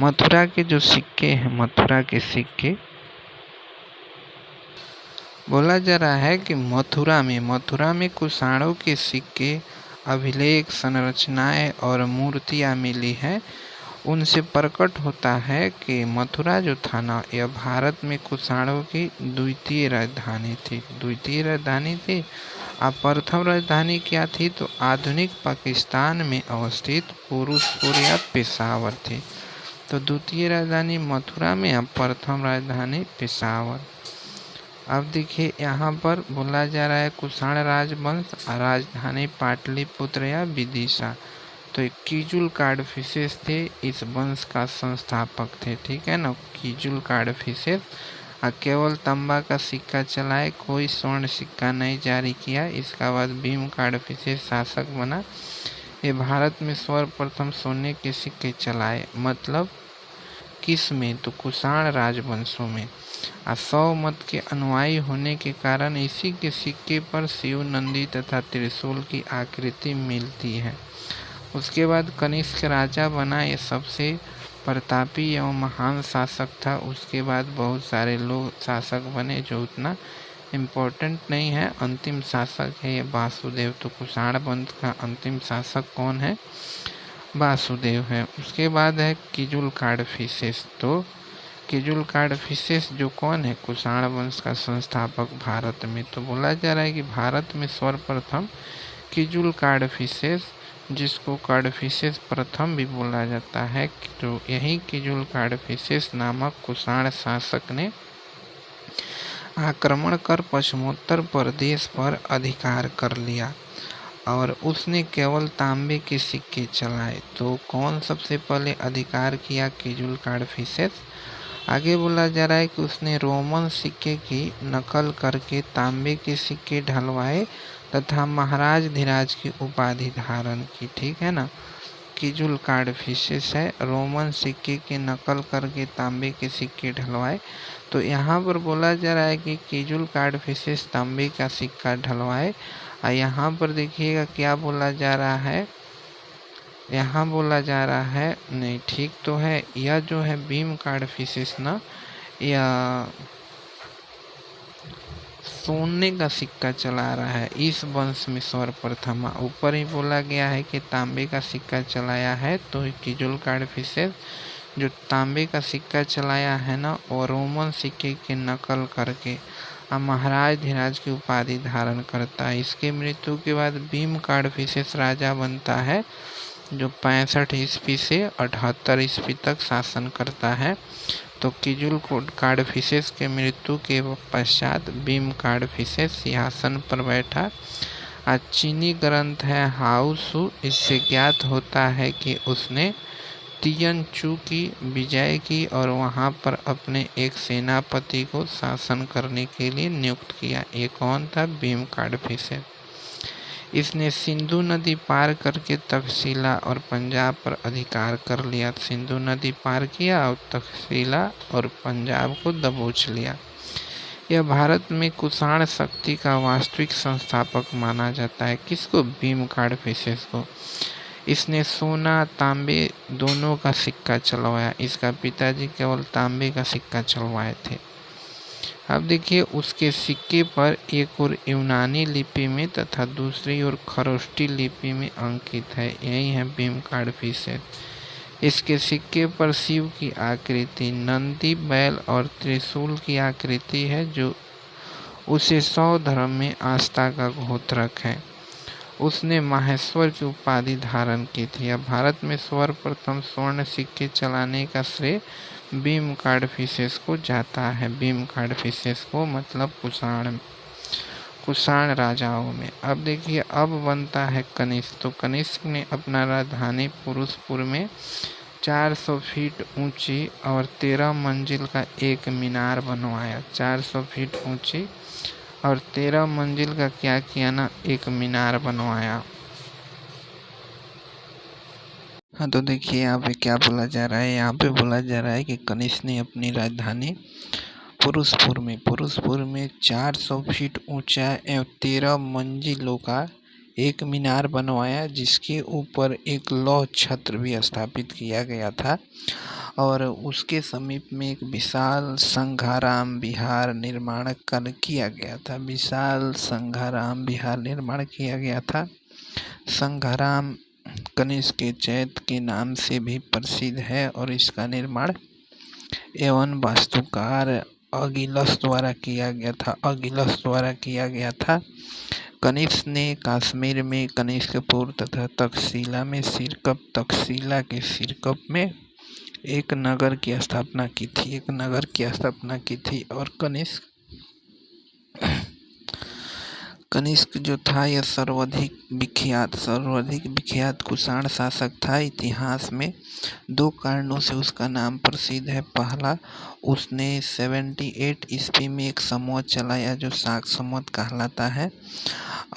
मथुरा के जो सिक्के हैं, मथुरा के सिक्के, बोला जा रहा है कि मथुरा में कुषाणों के सिक्के, अभिलेख, संरचनाएं और मूर्तियां मिली हैं। उनसे प्रकट होता है कि मथुरा जो था ना, यह भारत में कुषाणों की द्वितीय राजधानी थी। अब प्रथम राजधानी क्या थी? तो आधुनिक पाकिस्तान में अवस्थित फिरोजपुर या पेशावर थी। तो द्वितीय राजधानी मथुरा में, अब प्रथम राजधानी पेशावर। अब देखिए, यहाँ पर बोला जा रहा है कुषाण राजवंश राजधानी पाटलिपुत्र या विदिशा। तो कीजुल काडफिसेस थे इस वंश का संस्थापक थे, ठीक है ना, कीजुल काडफिसेस। केवल तांबा का सिक्का चलाए, कोई स्वर्ण सिक्का नहीं जारी किया। इसका बाद भीम काडफिसेस शासक बना। ये भारत में सर्वप्रथम सोने के सिक्के चलाए, मतलब किस में? तो कुषाण राजवंशों में। 100 मत के अनुयायी होने के कारण इसी के सिक्के पर शिव, नंदी तथा त्रिशूल की आकृति मिलती है। उसके बाद कनिष्क राजा बना, ये सबसे प्रतापी एवं महान शासक था। उसके बाद बहुत सारे लोग शासक बने जो उतना इम्पोर्टेंट नहीं है। अंतिम शासक है ये वासुदेव। तो कुषाण वंश का अंतिम शासक कौन है? वासुदेव है। उसके बाद है कीजुल काडफिसेस। तो कीजुल काडफिसेस जो कौन है? कुषाण वंश का संस्थापक भारत में। तो बोला जा रहा है कि भारत में सर्वप्रथम कीजुल काडफिसेस, जिसको काडफिसेस प्रथम भी बोला जाता है, तो यही कीजुल काडफिसेस नामक कुषाण शासक ने आक्रमण कर पश्चिमोत्तर प्रदेश पर अधिकार कर लिया, और उसने केवल तांबे के सिक्के चलाए। तो कौन सबसे पहले अधिकार किया? कीजुल काडफिसेस। आगे बोला जा रहा है कि उसने रोमन सिक्के की नकल करके तांबे के सिक्के ढलवाए तथा महाराज धीराज की उपाधि धारण की, ठीक है ना। कीजुल काडफिसेस है, रोमन सिक्के की नकल करके तांबे के सिक्के ढलवाए। तो यहाँ पर बोला जा रहा है कि कीजुल काडफिसेस तांबे का सिक्का ढलवाए। और यहाँ पर देखिएगा क्या बोला जा रहा है, यहाँ बोला जा रहा है, नहीं ठीक तो है, यह जो है भीम काडफिसेस ना, यह सोने का सिक्का चला रहा है इस वंश में सर्वप्रथम। ऊपर ही बोला गया है कि तांबे का सिक्का चलाया है। तो कीजुल काडफिसेस जो तांबे का सिक्का चलाया है ना, और रोमन सिक्के की नकल करके महाराज धीराज की उपाधि धारण करता है। इसकी मृत्यु के बाद भीम काडफिसेस राजा बनता है, जो 65 ईस्वी से 78 ईस्वी तक शासन करता है। तो किजुल काडफिसेस के मृत्यु के पश्चात भीम काडफिसेस सिंहासन पर बैठा। चीनी ग्रंथ है हाउसू, इससे ज्ञात होता है कि उसने तियनचू की विजय की और वहां पर अपने एक सेनापति को शासन करने के लिए नियुक्त किया। ये कौन था? भीम काडफिसेस। इसने सिंधु नदी पार करके तक्षशिला और पंजाब पर अधिकार कर लिया। सिंधु नदी पार किया और तक्षशिला और पंजाब को दबोच लिया। यह भारत में कुषाण शक्ति का वास्तविक संस्थापक माना जाता है। किसको? भीम काडफिसेस को। इसने सोना तांबे दोनों का सिक्का चलवाया। इसका पिताजी केवल तांबे का सिक्का चलवाए थे। अब देखिए, उसके सिक्के पर एक और यूनानी लिपि में तथा दूसरी ओर खरोष्टी लिपि में अंकित है। यही है भीम काडफिसेस। इसके सिक्के पर शिव की आकृति, नंदी, बैल और त्रिशूल की आकृति है, जो उसे सौ धर्म में आस्था का घोत्रक है। उसने माहेश्वर की उपाधि धारण की थी। अब भारत में सर्वप्रथम स्वर्ण सिक्के चलाने का श्रेय भीम काडफिसेस को जाता है। भीम काडफिसेस को मतलब कुषाण राजाओं में। अब देखिए, अब बनता है कनिष्क। तो कनिष्क ने अपना राजधानी पुरुषपुर में 400 फीट ऊंची और 13 मंजिल का एक मीनार बनवाया। 400 फीट ऊंची और 13 मंजिल का क्या किया ना, एक मीनार बनवाया। हाँ, तो देखिए यहाँ पे क्या बोला जा रहा है। यहाँ पे बोला जा रहा है कि कनिष्क ने अपनी राजधानी पुरुषपुर में 400 फीट ऊंचा एवं 13 मंजिलों का एक मीनार बनवाया, जिसके ऊपर एक लौह छत्र भी स्थापित किया गया था। और उसके समीप में एक विशाल संघाराम विहार निर्माण किया गया था। विशाल संघाराम विहार निर्माण किया गया था। संघाराम कनिष्क के चैत्य के नाम से भी प्रसिद्ध है और इसका निर्माण एवं वास्तुकार अगिलस द्वारा किया गया था। कनिष्क ने कश्मीर में कनिष्कपुर तथा तक्षशिला में तक्षशिला के सिरकप में एक नगर की स्थापना की थी। और कनिष्क जो था, यह सर्वाधिक विख्यात कुषाण शासक था। इतिहास में 2 कारणों से उसका नाम प्रसिद्ध है। पहला, उसने 78 ईस्वी में एक समोत चलाया जो शाक समोत कहलाता है,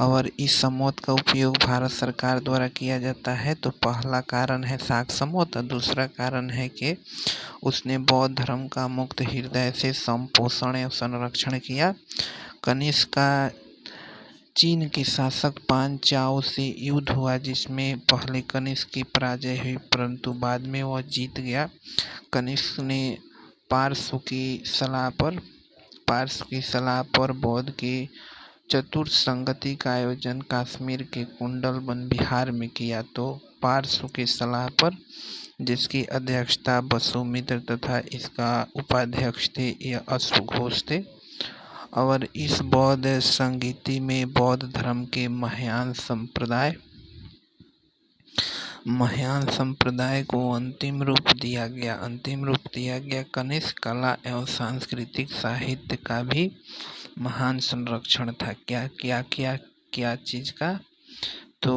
और इस समोत का उपयोग भारत सरकार द्वारा किया जाता है। तो पहला कारण है शाक समोत, और दूसरा कारण है कि उसने बौद्ध धर्म का मुक्त हृदय से संपोषण एवं संरक्षण किया। कनिष्क का चीन के शासक पान चाओ से युद्ध हुआ, जिसमें पहले कनिष्क की पराजय हुई, परंतु बाद में वह जीत गया। कनिष्क ने पार्श्व की सलाह पर बौद्ध की चतुर्थ संगति का आयोजन कश्मीर के कुंडल वन विहार में किया। तो पार्श्व की सलाह पर, जिसकी अध्यक्षता वसुमित्र तथा इसका उपाध्यक्ष थे यह अश्वघोष थे। और इस बौद्ध संगीति में बौद्ध धर्म के महायान संप्रदाय को अंतिम रूप दिया गया। कनिष्क कला एवं सांस्कृतिक साहित्य का भी महान संरक्षण था। क्या चीज का? तो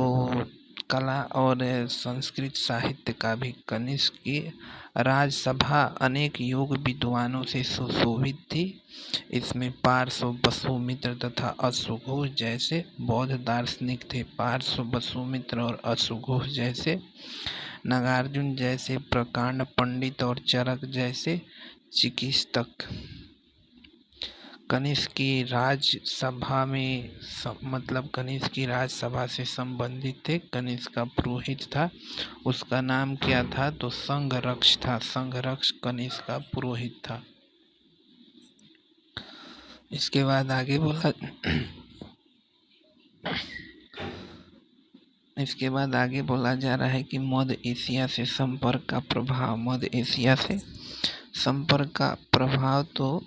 कला और संस्कृत साहित्य का भी। कनिष्क की राजसभा अनेक योग विद्वानों से सुशोभित थी। इसमें पार्श्व, वसुमित्र तथा अश्वघोष जैसे बौद्ध दार्शनिक थे। पार्श्व, वसुमित्र और अश्वघोष जैसे, नागार्जुन जैसे प्रकांड पंडित और चरक जैसे चिकित्सक कनिष्क की राजसभा से संबंधित थे। कनिष्क का पुरोहित था, उसका नाम क्या था? तो संघरक्ष था। संघरक्ष कनिष्क का पुरोहित था। इसके बाद आगे बोला जा रहा है कि मध्य एशिया से संपर्क का प्रभाव। तो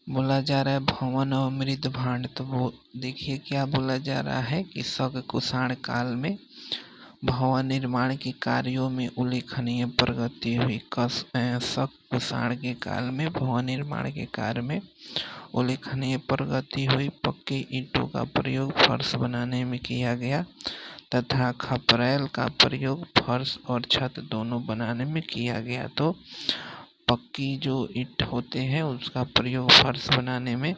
बोला जा रहा है भवन और मृद भांड। तो वो देखिए क्या बोला जा रहा है कि शक कुषाण काल में भवन निर्माण के कार्यों में उल्लेखनीय प्रगति हुई। शक कुषाण के काल में भवन निर्माण के कार्य में उल्लेखनीय प्रगति हुई। पक्के ईंटों का प्रयोग फर्श बनाने में किया गया तथा खपरेल का प्रयोग फर्श और छत दोनों बनाने में किया गया। तो पक्की जो ईंट होते हैं उसका प्रयोग फर्श बनाने में,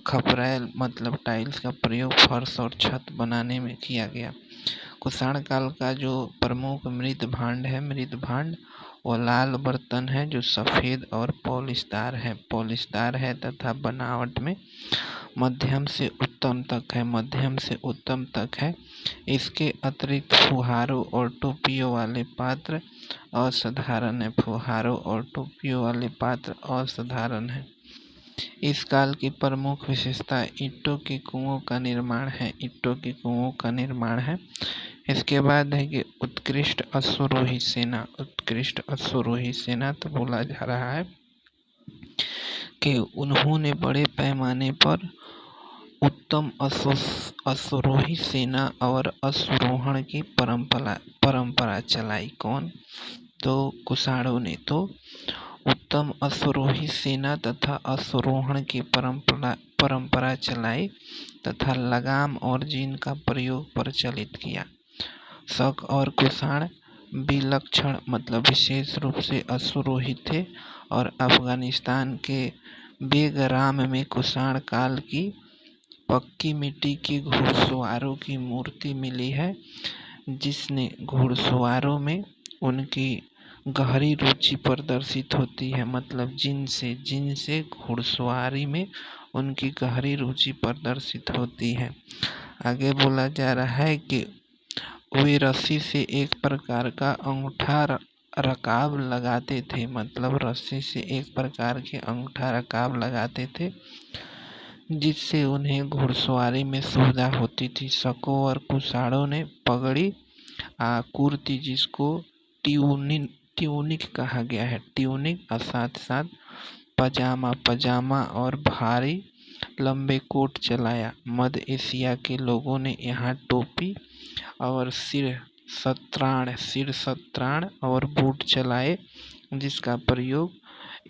खपरेल मतलब टाइल्स का प्रयोग फर्श और छत बनाने में किया गया। कुषाण काल का जो प्रमुख मृद भांड है, मृद भांड वो लाल बर्तन है जो सफ़ेद और पॉलिशदार है तथा बनावट में मध्यम से उत्तम तक है। इसके अतिरिक्त फुहारों और टोपियों वाले पात्र असाधारण है। इस काल की प्रमुख विशेषता ईंटों के कुओं का निर्माण है। इसके बाद है कि उत्कृष्ट अश्वरोही सेना। तो बोला जा रहा है कि उन्होंने बड़े पैमाने पर उत्तम अश्वरोही सेना और अश्वरोहण की परंपरा चलाई। कौन? तो कुषाणों ने तो उत्तम अश्वरोही सेना तथा अश्वरोहण की परंपरा चलाई तथा लगाम और जीन का प्रयोग प्रचलित किया। शक और कुषाण विलक्षण मतलब विशेष रूप से अश्वरोही थे और अफगानिस्तान के बेगराम में कुषाण काल की पक्की मिट्टी की घुड़सवारों की मूर्ति मिली है, जिसने घुड़सवारों में उनकी गहरी रुचि प्रदर्शित होती है। मतलब जिनसे घुड़सवारी में उनकी गहरी रुचि प्रदर्शित होती है। आगे बोला जा रहा है कि वे रस्सी से एक प्रकार का अंगूठा रकाब लगाते थे। मतलब रस्सी से एक प्रकार के अंगूठा रकाब लगाते थे जिससे उन्हें घुड़सवारी में सुविधा होती थी। शकों और कुषाणों ने पगड़ी कुर्ती जिसको ट्यूनिक कहा गया है, ट्यूनिक और साथ पजामा और भारी लंबे कोट चलाया। मध्य एशिया के लोगों ने यहाँ टोपी और सिर सत्राण और बूट चलाए जिसका प्रयोग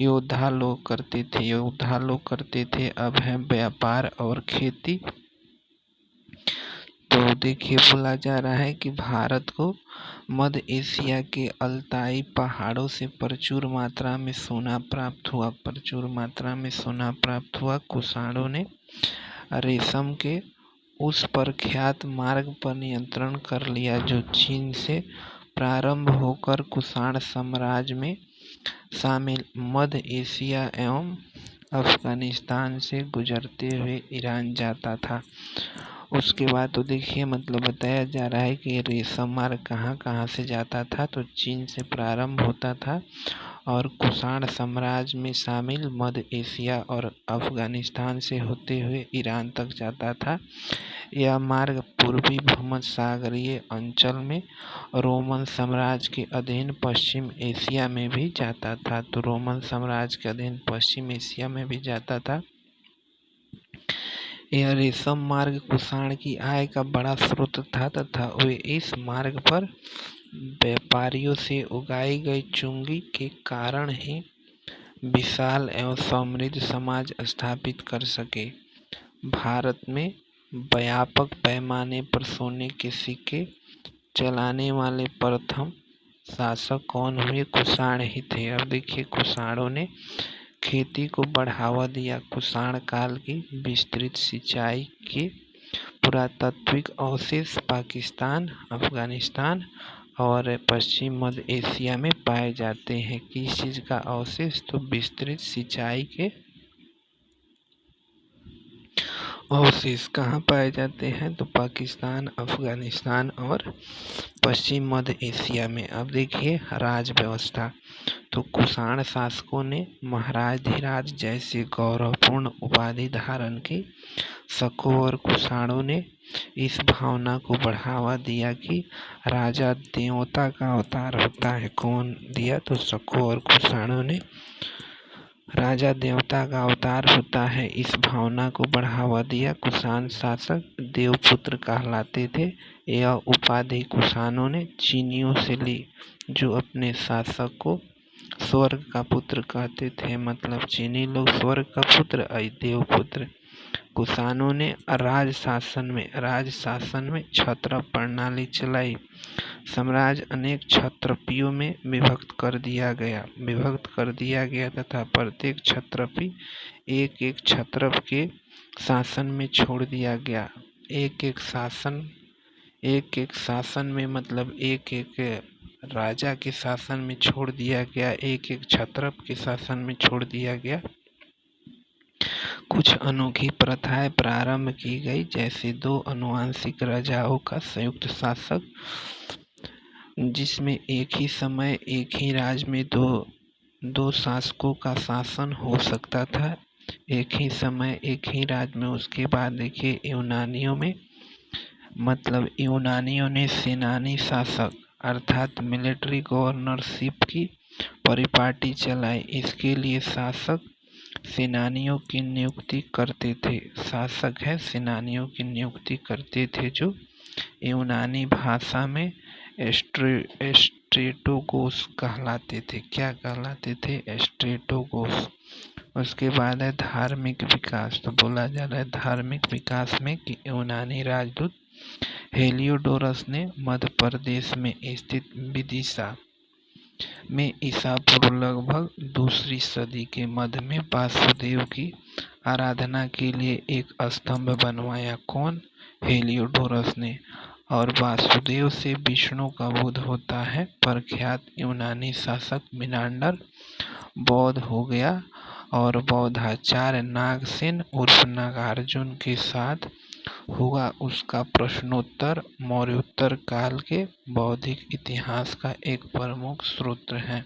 योद्धा लोग करते थे। अब है व्यापार और खेती। तो देखिए बोला जा रहा है कि भारत को मध्य एशिया के अल्ताई पहाड़ों से प्रचुर मात्रा में सोना प्राप्त हुआ। कुषाणों ने रेशम के उस प्रख्यात मार्ग पर नियंत्रण कर लिया जो चीन से प्रारंभ होकर कुषाण साम्राज्य में शामिल मध्य एशिया एवं अफगानिस्तान से गुजरते हुए ईरान जाता था। उसके बाद तो देखिए मतलब बताया जा रहा है कि रेशम मार्ग कहाँ से जाता था। तो चीन से प्रारंभ होता था और कुषाण साम्राज्य में शामिल मध्य एशिया और अफगानिस्तान से होते हुए ईरान तक जाता था। यह मार्ग पूर्वी भूमध्यसागरीय अंचल में रोमन साम्राज्य के अधीन पश्चिम एशिया में भी जाता था। तो रोमन साम्राज्य के अधीन पश्चिम एशिया में भी जाता था। यह रेशम मार्ग कुषाण की आय का बड़ा स्रोत था तथा वे इस मार्ग पर व्यापारियों से उगाई गई चुंगी के कारण ही विशाल एवं समृद्ध समाज स्थापित कर सके। भारत में व्यापक पैमाने पर सोने के सिक्के चलाने वाले प्रथम शासक कौन हुए? कुषाण ही थे। अब देखिए कुषाणों ने खेती को बढ़ावा दिया। कुषाण काल की विस्तृत सिंचाई के पुरातात्विक अवशेष पाकिस्तान, अफगानिस्तान और पश्चिम मध्य एशिया में पाए जाते हैं। किस चीज़ का अवशेष? तो विस्तृत सिंचाई के अवशेष कहाँ पाए जाते हैं? तो पाकिस्तान, अफगानिस्तान और पश्चिम मध्य एशिया में। अब देखिए राज व्यवस्था। तो कुषाण शासकों ने महाराज जैसे गौरवपूर्ण उपाधि धारण की। शकों और कुषाणों ने इस भावना को बढ़ावा दिया कि राजा देवता का अवतार होता है। कौन दिया? तो शकों और कुषाणों ने राजा देवता का अवतार होता है, इस भावना को बढ़ावा दिया। कुषाण शासक देवपुत्र कहलाते थे। यह उपाधि कुषाणों ने चीनियों से ली, जो अपने शासक को स्वर्ग का पुत्र कहते थे। मतलब चीनी लोग स्वर्ग का पुत्र, देवपुत्र। कुषाणों ने राज शासन में क्षत्रप प्रणाली चलाई। साम्राज्य अनेक क्षत्रपियों में विभक्त कर दिया गया तथा प्रत्येक क्षत्रपी एक एक क्षत्रप के शासन में छोड़ दिया गया। एक एक शासन में मतलब एक एक राजा के शासन में छोड़ दिया गया, एक एक क्षत्रप के शासन में छोड़ दिया गया। कुछ अनोखी प्रथाएं प्रारंभ की गई, जैसे 2 आनुवंशिक राजाओं का संयुक्त शासक, जिसमें एक ही समय एक ही राज्य में दो शासकों का शासन हो सकता था। एक ही समय एक ही राज्य में। उसके बाद देखिए यूनानियों ने सेनानी शासक अर्थात मिलिट्री गवर्नरशिप की परिपाटी चलाई। इसके लिए शासक सेनानियों की नियुक्ति करते थे। सेनानियों की नियुक्ति करते थे, जो यूनानी भाषा में स्ट्रेटोगोस कहलाते थे। क्या कहलाते थे? स्ट्रेटोगोस। उसके बाद है धार्मिक विकास। तो बोला जा रहा है धार्मिक विकास में कि यूनानी राजदूत हेलियोडोरस ने मध्य प्रदेश में स्थित विदिशा में ईसा पूर्व लगभग 2वीं सदी के मध्य में वासुदेव की आराधना के लिए एक स्तंभ बनवाया। कौन? हेलियोडोरस ने। और वासुदेव से विष्णु का बोध होता है। प्रख्यात यूनानी शासक मिनांडर बौद्ध हो गया और बौद्धाचार्य नागसेन उर्फ नागार्जुन के साथ हुआ। उसका प्रश्नोत्तर मौर्योत्तर काल के बौद्धिक इतिहास का एक प्रमुख स्रोत है।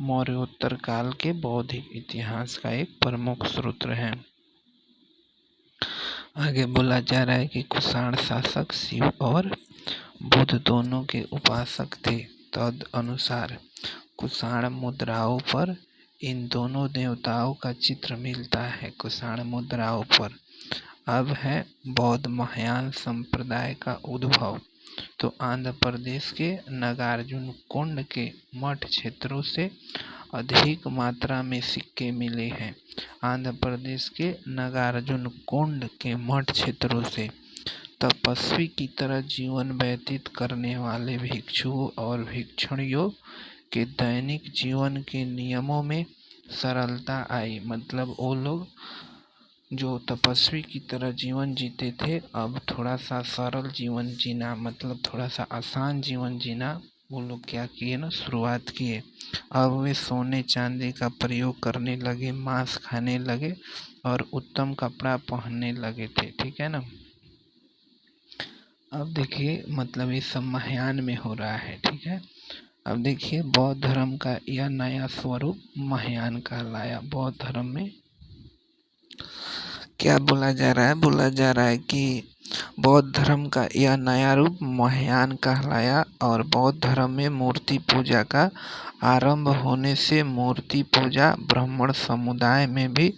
मौर्योत्तर काल के बौद्धिक इतिहास का एक प्रमुख स्रोत है। आगे बोला जा रहा है कि कुषाण शासक शिव और बुध दोनों के उपासक थे। तद अनुसार कुषाण मुद्राओं पर इन दोनों देवताओं का चित्र मिलता है। कुषाण मुद्राओं पर। अब है बौद्ध महायान संप्रदाय का उद्भव। तो आंध्र प्रदेश के नागार्जुन कोंड के मठ क्षेत्रों से अधिक मात्रा में सिक्के मिले हैं। आंध्र प्रदेश के नागार्जुन कोंड के मठ क्षेत्रों से तपस्वी की तरह जीवन व्यतीत करने वाले भिक्षुओं और भिक्षुणियों के दैनिक जीवन के नियमों में सरलता आई। मतलब वो लोग जो तपस्वी की तरह जीवन जीते थे, अब थोड़ा सा सरल जीवन जीना, मतलब थोड़ा सा आसान जीवन जीना वो लोग क्या किए ना, शुरुआत किए। अब वे सोने चांदी का प्रयोग करने लगे, मांस खाने लगे और उत्तम कपड़ा पहनने लगे थे। ठीक है ना। अब देखिए मतलब ये सब महायान में हो रहा है। ठीक है। अब देखिए बौद्ध धर्म का यह नया स्वरूप महायान कहलाया। बौद्ध धर्म में क्या बोला जा रहा है? बोला जा रहा है कि बौद्ध धर्म का यह नया रूप महायान कहलाया और बौद्ध धर्म में मूर्ति पूजा का आरंभ होने से मूर्ति पूजा ब्राह्मण समुदाय में भी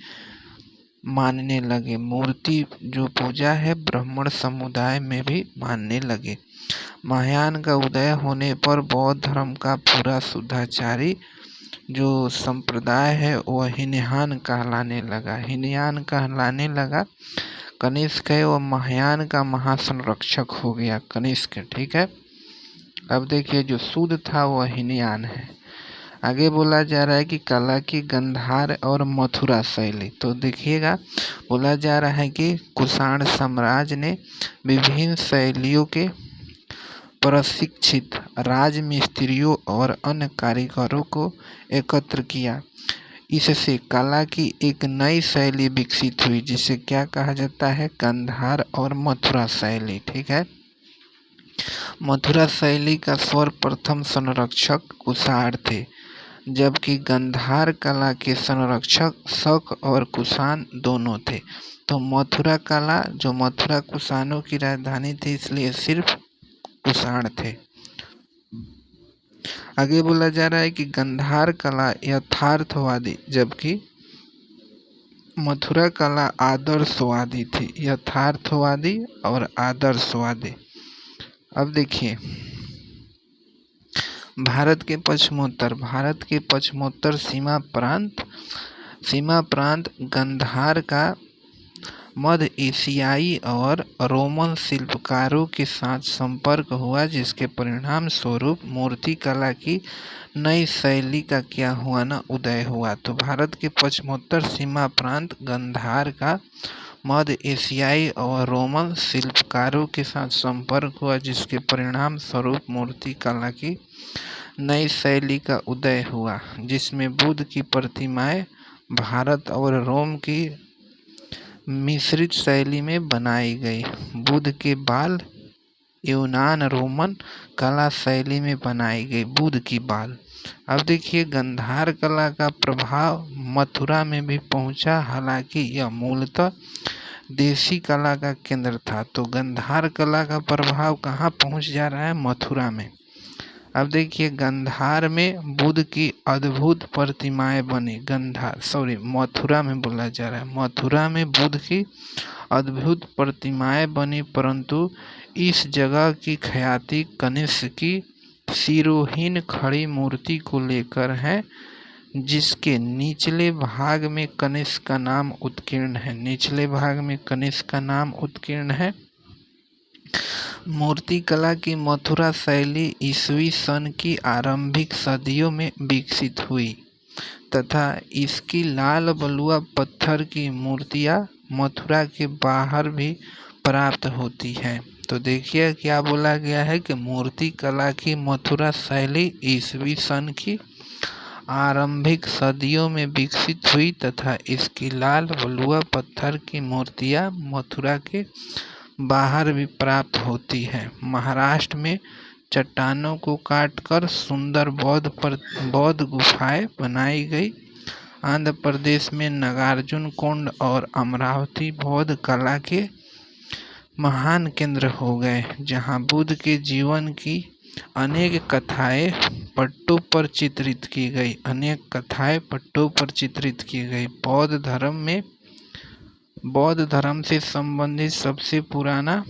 मानने लगे। मूर्ति जो पूजा है ब्राह्मण समुदाय में भी मानने लगे। महायान का उदय होने पर बौद्ध धर्म का पूरा शुद्धाचारी जो संप्रदाय है वह हीनयान कहलाने लगा। कनिष्क है वह महायान का महासंरक्षक हो गया। कनिष्क। ठीक है। अब देखिए जो शुद्ध था वह हीनयान है। आगे बोला जा रहा है कि कला की गंधार और मथुरा शैली। तो देखिएगा बोला जा रहा है कि कुषाण साम्राज्य ने विभिन्न शैलियों के प्रशिक्षित राजमिस्त्रियों और अन्य कारीगरों को एकत्र किया। इससे कला की एक नई शैली विकसित हुई, जिसे क्या कहा जाता है? गंधार और मथुरा शैली। ठीक है। मथुरा शैली का सर्वप्रथम संरक्षक कुषाण थे, जबकि गंधार कला के संरक्षक शक और कुषाण दोनों थे। तो मथुरा कला जो मथुरा कुषाणों की राजधानी थी, इसलिए सिर्फ कुषाण थे। आगे बोला जा रहा है कि गंधार कला यथार्थवादी जबकि मथुरा कला आदर्शवादी थी, यथार्थवादी और आदर्शवादी। अब देखिए, भारत के पश्चिमोत्तर सीमा प्रांत गंधार का मध्य एशियाई और रोमन शिल्पकारों के साथ संपर्क हुआ, जिसके परिणाम स्वरूप मूर्ति कला की नई शैली का क्या हुआ ना, उदय हुआ। तो भारत के पश्चिमोत्तर सीमा प्रांत गंधार का मध्य एशियाई और रोमन शिल्पकारों के साथ संपर्क हुआ, जिसके परिणाम स्वरूप मूर्ति कला की नई शैली का उदय हुआ, जिसमें बुद्ध की प्रतिमाएं भारत और रोम की मिश्रित शैली में बनाई गई। बुद्ध के बाल यूनान रोमन कला शैली में बनाई गई, बुद्ध की बाल। अब देखिए, गंधार कला का प्रभाव मथुरा में भी पहुंचा, हालांकि यह मूलतः देसी कला का केंद्र था। तो गंधार कला का प्रभाव कहाँ पहुंच जा रहा है? मथुरा में। अब देखिए, गंधार में बुद्ध की अद्भुत प्रतिमाएं बनी। मथुरा में बोला जा रहा है, मथुरा में बुद्ध की अद्भुत प्रतिमाएं बनी, परंतु इस जगह की ख्याति कनिष्क की सिरोहीन खड़ी मूर्ति को लेकर है, जिसके निचले भाग में कनिष्क का नाम उत्कीर्ण है। निचले भाग में कनिष्क का नाम उत्कीर्ण है। मूर्ति कला की मथुरा शैली ईसवी सन की आरंभिक सदियों में विकसित हुई तथा इसकी लाल बलुआ पत्थर की मूर्तियां मथुरा के बाहर भी प्राप्त होती हैं। तो देखिए, क्या बोला गया है कि मूर्ति कला की मथुरा शैली ईसवी सन की आरंभिक सदियों में विकसित हुई तथा इसकी लाल बलुआ पत्थर की मूर्तियां मथुरा के बाहर भी प्राप्त होती है। महाराष्ट्र में चट्टानों को काटकर सुंदर बौद्ध गुफाएं बनाई गई। आंध्र प्रदेश में नागार्जुन कोंड और अमरावती बौद्ध कला के महान केंद्र हो गए, जहां बुद्ध के जीवन की अनेक कथाएं पट्टों पर चित्रित की गई। बौद्ध धर्म से संबंधित सबसे पुराना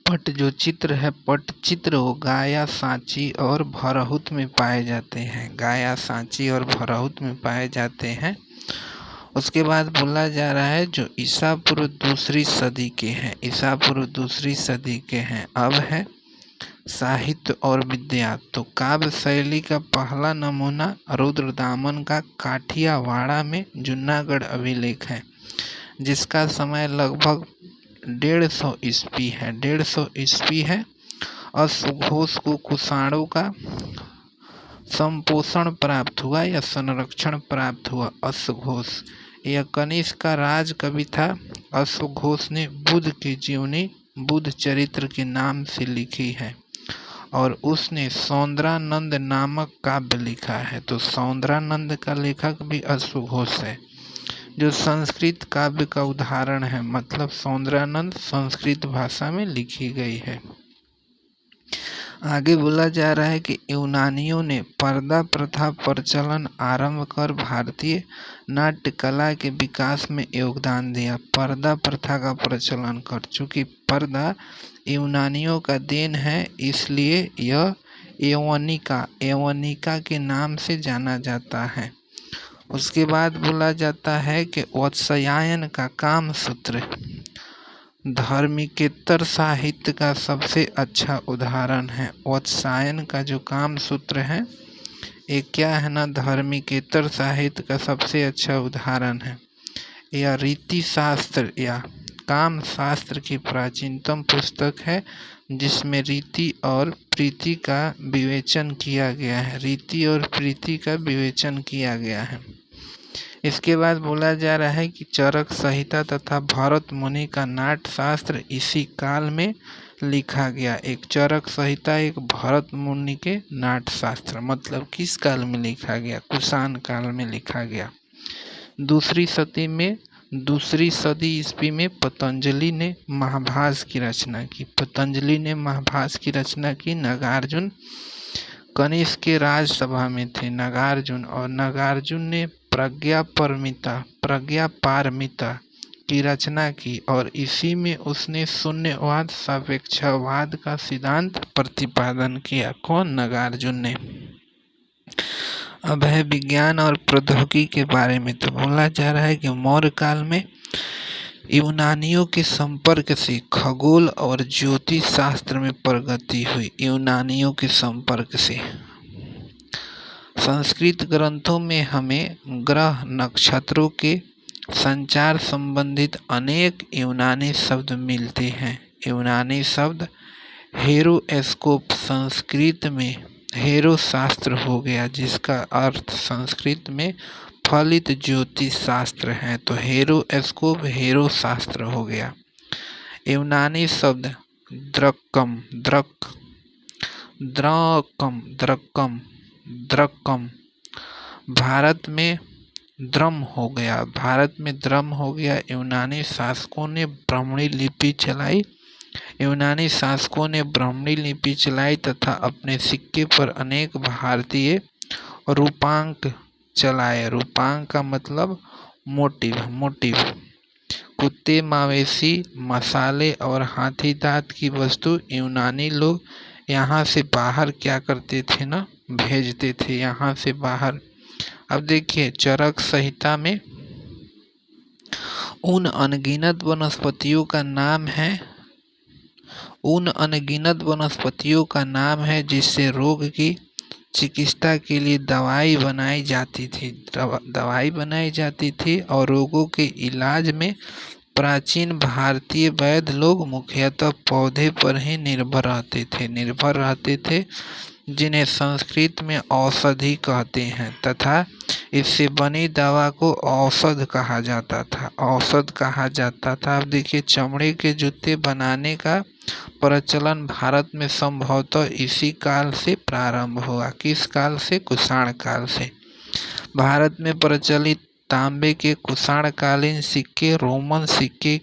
पट्टचित्र वो गाया, सांची और भरहुत में पाए जाते हैं। उसके बाद बोला जा रहा है जो ईसा पूर्व दूसरी सदी के हैं। अब है साहित्य और विद्या। तो काव्य शैली का पहला नमूना रुद्रदामन का काठियावाड़ में जूनागढ़ अभिलेख है, जिसका समय लगभग 150 ईस्वी है। अश्वघोष को कुषाणों का संपोषण प्राप्त हुआ या संरक्षण प्राप्त हुआ। अश्वघोष यह कनिष्क का राज कवि था। अश्वघोष ने बुद्ध की जीवनी बुद्ध चरित्र के नाम से लिखी है और उसने सौंदरानंद नामक काव्य लिखा है। तो सौंदरानंद का लेखक भी अश्वघोष है, जो संस्कृत काव्य का उदाहरण है। मतलब सौंदरानंद संस्कृत भाषा में लिखी गई है। आगे बोला जा रहा है कि यूनानियों ने पर्दा प्रथा प्रचलन आरंभ कर भारतीय नाट्य कला के विकास में योगदान दिया। पर्दा प्रथा का प्रचलन कर, चूँकि पर्दा यूनानियों का देन है, इसलिए यह यवनिका के नाम से जाना जाता है। उसके बाद बोला जाता है कि वात्स्यायन का कामसूत्र धर्मिकेतर साहित्य का सबसे अच्छा उदाहरण है। वात्स्यायन का जो कामसूत्र है, ये क्या है ना, धर्मिकेतर साहित्य का सबसे अच्छा उदाहरण है। यह रीति शास्त्र या काम शास्त्र की प्राचीनतम पुस्तक है, जिसमें रीति और प्रीति का विवेचन किया गया है। इसके बाद बोला जा रहा है कि चरक संहिता तथा भरत मुनि का नाट्य शास्त्र इसी काल में लिखा गया। एक चरक संहिता, एक भरत मुनि के नाट्य शास्त्र, मतलब किस काल में लिखा गया? कुषाण काल में लिखा गया। दूसरी सदी ईस्वी में पतंजलि ने महाभाष्य की रचना की। नागार्जुन कनिष्क के राजसभा में थे। नागार्जुन ने प्रज्ञा पारमिता की रचना की और इसी में उसने शून्यवाद सापेक्षवाद का सिद्धांत प्रतिपादन किया। कौन? नागार्जुन ने। अब है विज्ञान और प्रौद्योगिकी के बारे में। तो बोला जा रहा है कि मौर्य काल में यूनानियों के संपर्क से खगोल और ज्योतिष शास्त्र में प्रगति हुई। यूनानियों के संपर्क से संस्कृत ग्रंथों में हमें ग्रह नक्षत्रों के संचार संबंधित अनेक यूनानी शब्द मिलते हैं। यूनानी शब्द हेरोस्कोप संस्कृत में हेरो शास्त्र हो गया, जिसका अर्थ संस्कृत में फलित ज्योतिष शास्त्र है। तो हेरोस्कोप हेरो शास्त्र हो गया। यूनानी शब्द द्रक्कम भारत में द्रम हो गया। यूनानी शासकों ने ब्राह्मणी लिपि चलाई तथा अपने सिक्के पर अनेक भारतीय रूपांक चलाए। रूपांक का मतलब मोटिव। कुत्ते, मवेशी, मसाले और हाथी दांत की वस्तु यूनानी लोग यहाँ से बाहर क्या करते थे ना, भेजते थे यहाँ से बाहर। अब देखिए चरक संहिता में उन अनगिनत वनस्पतियों का नाम है जिससे रोग की चिकित्सा के लिए दवाई बनाई जाती थी और रोगों के इलाज में प्राचीन भारतीय वैद्य लोग मुख्यतः पौधे पर ही निर्भर रहते थे जिन्हें संस्कृत में औषधि कहते हैं तथा इससे बनी दवा को औषध कहा जाता था। अब देखिए चमड़े के जूते बनाने का प्रचलन भारत में संभवतः इसी काल से प्रारंभ हुआ। किस काल से? कुषाण काल से। भारत में प्रचलित तांबे के कुषाणकालीन सिक्के रोमन सिक्के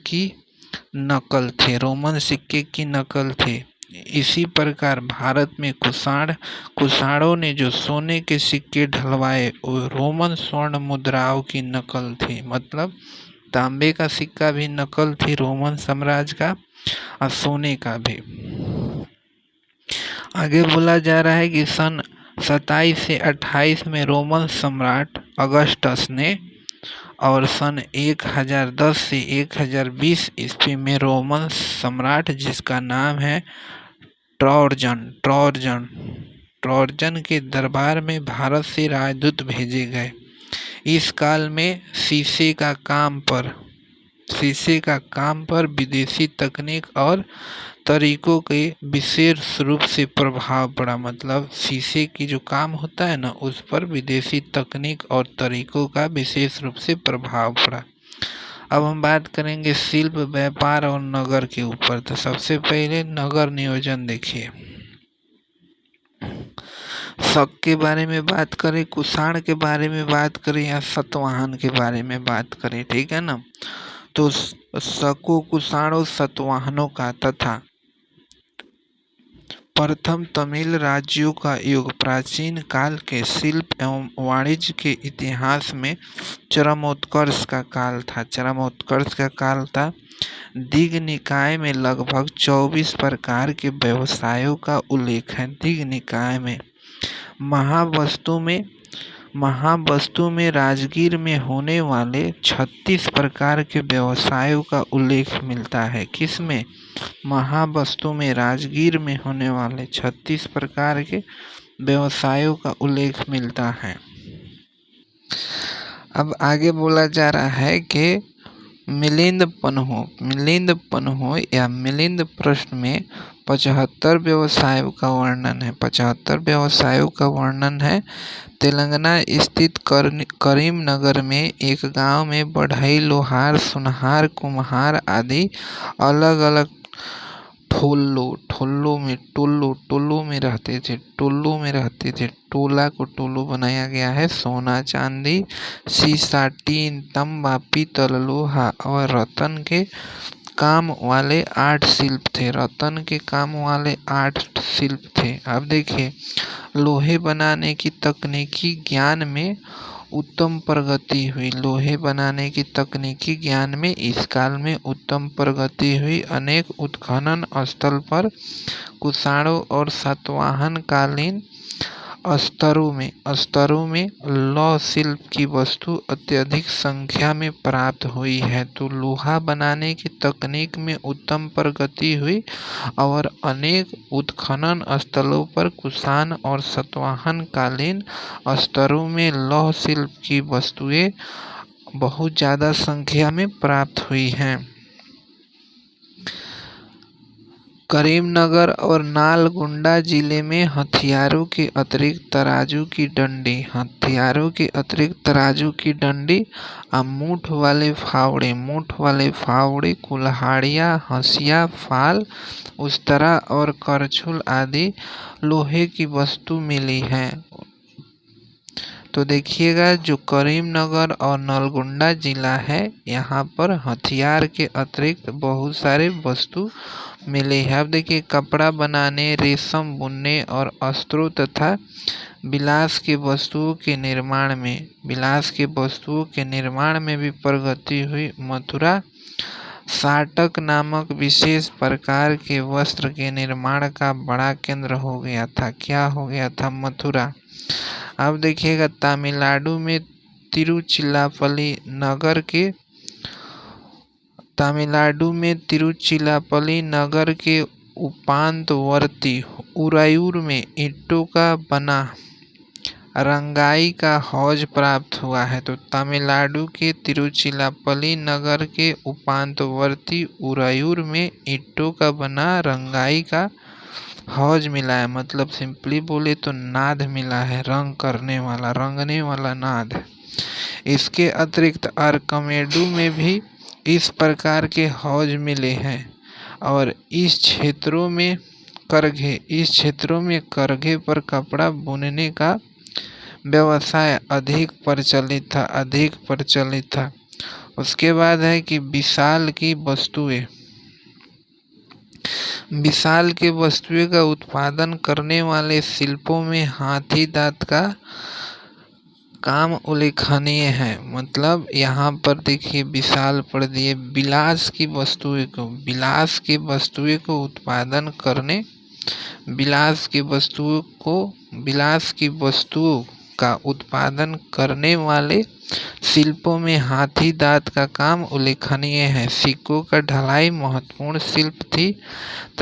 की नकल थे। इसी प्रकार भारत में कुषाणों ने जो सोने के सिक्के ढलवाए वो रोमन स्वर्ण मुद्राओं की नकल थी। मतलब तांबे का सिक्का भी नकल थी रोमन साम्राज्य का और सोने का भी। आगे बोला जा रहा है कि सन 27 से 28 में रोमन सम्राट अगस्टस ने और सन 1010 से 1020 ईस्वी में रोमन सम्राट जिसका नाम है ट्रोजन के दरबार में भारत से राजदूत भेजे गए। इस काल में शीशे का काम पर विदेशी तकनीक और तरीकों के विशेष रूप से प्रभाव पड़ा। मतलब शीशे की जो काम होता है ना, उस पर विदेशी तकनीक और तरीकों का विशेष रूप से प्रभाव पड़ा। अब हम बात करेंगे शिल्प, व्यापार और नगर के ऊपर। तो सबसे पहले नगर नियोजन देखिए। शक के बारे में बात करें, कुषाण के बारे में बात करें या सातवाहन के बारे में बात करें, ठीक है ना। तो शकों, कुषाणों, सातवाहनों का तथा प्रथम तमिल राज्यों का युग प्राचीन काल के शिल्प एवं वाणिज्य के इतिहास में चरमोत्कर्ष का काल था। दिग निकाय में लगभग 24 प्रकार के व्यवसायों का उल्लेख है। दिग निकाय में महावस्तु में राजगीर में होने वाले 36 प्रकार के व्यवसायों का उल्लेख मिलता है। किसमें? महावस्तु में राजगीर में होने वाले 36 प्रकार के व्यवसायों का उल्लेख मिलता है। अब आगे बोला जा रहा है कि मिलिंद पन्हो या मिलिंद प्रश्न में 75 व्यवसायों का वर्णन है। तेलंगाना स्थित करीमनगर में एक गांव में बढ़ई, लोहार, सुनहार, कुम्हार आदि अलग अलग टोल्लों में रहते थे। टोला को टोल्लू बनाया गया है। सोना, चांदी, शीशा, टीन, तांबा, पीतल, लोहा और रत्न के काम वाले 8 शिल्प थे। अब देखिए लोहे बनाने की तकनीकी ज्ञान में उत्तम प्रगति हुई। लोहे बनाने की तकनीकी ज्ञान में इस काल में उत्तम प्रगति हुई। अनेक उत्खनन स्थल पर कुषाणों और सातवाहन कालीन स्तरों में लौह शिल्प की वस्तु अत्यधिक संख्या में प्राप्त हुई है। तो लोहा बनाने की तकनीक में उत्तम प्रगति हुई और अनेक उत्खनन स्थलों पर कुषाण और सातवाहन कालीन स्तरों में लौह शिल्प की वस्तुएं बहुत ज़्यादा संख्या में प्राप्त हुई हैं। करीमनगर और नालगोंडा जिले में हथियारों के अतिरिक्त तराजू की डंडी और मूठ वाले फावड़े, कुल्हाड़ियाँ, हंसिया, फाल, उस्तरा और करछुल आदि लोहे की वस्तु मिली है। तो देखिएगा, जो करीमनगर और नालगोंडा जिला है, यहाँ पर हथियार के अतिरिक्त बहुत सारे वस्तु मिले हैं। अब देखिए, कपड़ा बनाने, रेशम बुनने और अस्त्रों तथा विलास की वस्तुओं के निर्माण में भी प्रगति हुई। मथुरा साटक नामक विशेष प्रकार के वस्त्र के निर्माण का बड़ा केंद्र हो गया था। क्या हो गया था? मथुरा। अब देखिएगा, तमिलनाडु में तिरुचिरापल्ली नगर के उपांतवर्ती उरायूर में ईंटों का बना रंगाई का हौज प्राप्त हुआ है। तो तमिलनाडु के तिरुचिरापल्ली नगर के उपांतवर्ती उरायूर में ईंटों का बना रंगाई का हौज मिला है। मतलब सिंपली बोले तो नाद मिला है, रंगने वाला नाद। इसके अतिरिक्त अरकमेडू में भी इस प्रकार के हौज मिले हैं और इस क्षेत्रों में करघे पर कपड़ा बुनने का व्यवसाय अधिक प्रचलित था। उसके बाद है कि विशाल के वस्तुएं का उत्पादन करने वाले शिल्पों में हाथी दांत का काम उल्लेखनीय है। मतलब यहाँ पर देखिए, विशाल पढ़ दिए। विलास की वस्तुओं का उत्पादन करने वाले शिल्पों में हाथी दांत का काम उल्लेखनीय है। सिक्कों का ढलाई महत्वपूर्ण शिल्प थी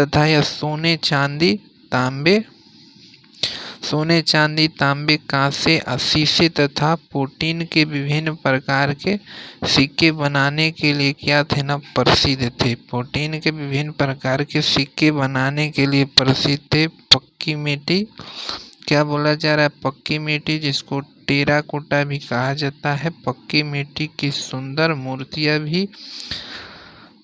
तथा यह सोने, चांदी, तांबे, कांसे, शीशे तथा पोटीन के विभिन्न प्रकार के सिक्के बनाने के लिए प्रसिद्ध थे। पोटीन के विभिन्न प्रकार के सिक्के बनाने के लिए प्रसिद्ध थे। पक्की मिट्टी, क्या बोला जा रहा है? पक्की मिट्टी, जिसको टेराकोटा भी कहा जाता है। पक्की मिट्टी की सुंदर मूर्तियां भी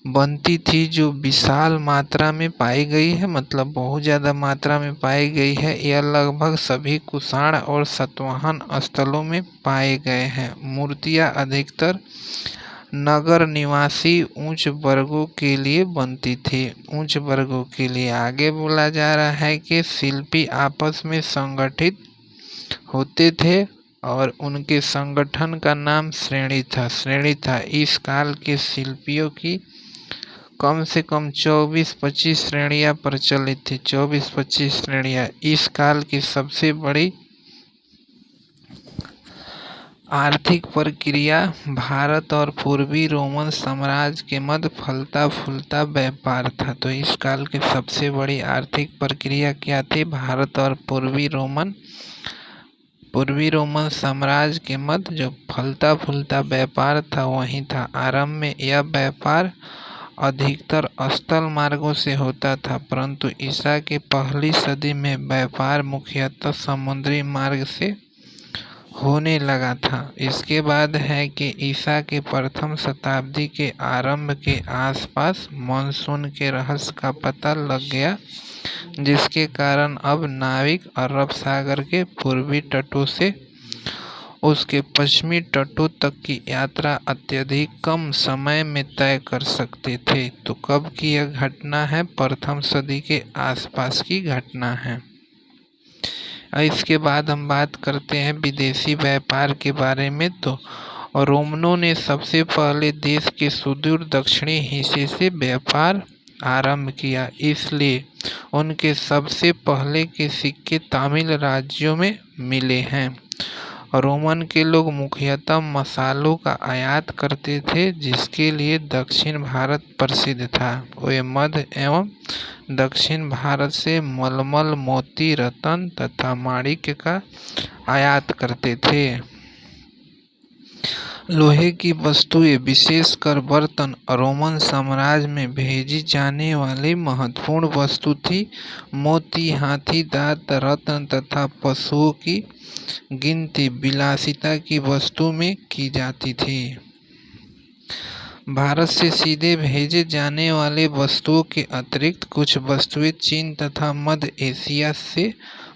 बनती थी, जो विशाल मात्रा में पाई गई है। मतलब बहुत ज़्यादा मात्रा में पाई गई है। यह लगभग सभी कुषाण और सातवाहन स्थलों में पाए गए हैं। मूर्तियां अधिकतर नगर निवासी उच्च वर्गों के लिए बनती थी। आगे बोला जा रहा है कि शिल्पी आपस में संगठित होते थे और उनके संगठन का नाम श्रेणी था। इस काल के शिल्पियों की कम से कम 24-25 श्रेणियां प्रचलित थी। 24-25 श्रेणियां। इस काल की सबसे बड़ी आर्थिक प्रक्रिया भारत और पूर्वी रोमन साम्राज्य के मध्य फलता फूलता व्यापार था। तो इस काल की सबसे बड़ी आर्थिक प्रक्रिया क्या थी? भारत और पूर्वी रोमन साम्राज्य के मध्य जो फलता फूलता व्यापार था, वही था। आरंभ में यह व्यापार अधिकतर स्थल मार्गों से होता था, परंतु ईसा के पहली सदी में व्यापार मुख्यतः समुद्री मार्ग से होने लगा था। इसके बाद है कि ईसा के प्रथम शताब्दी के आरंभ के आसपास मानसून के रहस्य का पता लग गया, जिसके कारण अब नाविक अरब सागर के पूर्वी तटों से उसके पश्चिमी तटों तक की यात्रा अत्यधिक कम समय में तय कर सकते थे। तो कब की यह घटना है? प्रथम सदी के आसपास की घटना है। इसके बाद हम बात करते हैं विदेशी व्यापार के बारे में। तो रोमनों ने सबसे पहले देश के सुदूर दक्षिणी हिस्से से व्यापार आरंभ किया, इसलिए उनके सबसे पहले के सिक्के तमिल राज्यों में मिले हैं। रोमन के लोग मुख्यतः मसालों का आयात करते थे, जिसके लिए दक्षिण भारत प्रसिद्ध था। वे मध्य एवं दक्षिण भारत से मलमल, मोती, रत्न तथा माणिक्य का आयात करते थे। लोहे की वस्तुएं, विशेषकर बर्तन, रोमन साम्राज्य में भेजी जाने वाली महत्वपूर्ण वस्तु थी। मोती, हाथी दांत, रत्न तथा पशुओं की गिनती विलासिता की वस्तु में की जाती थी। भारत से सीधे भेजे जाने वाले वस्तुओं के अतिरिक्त कुछ वस्तुएं चीन तथा मध्य एशिया से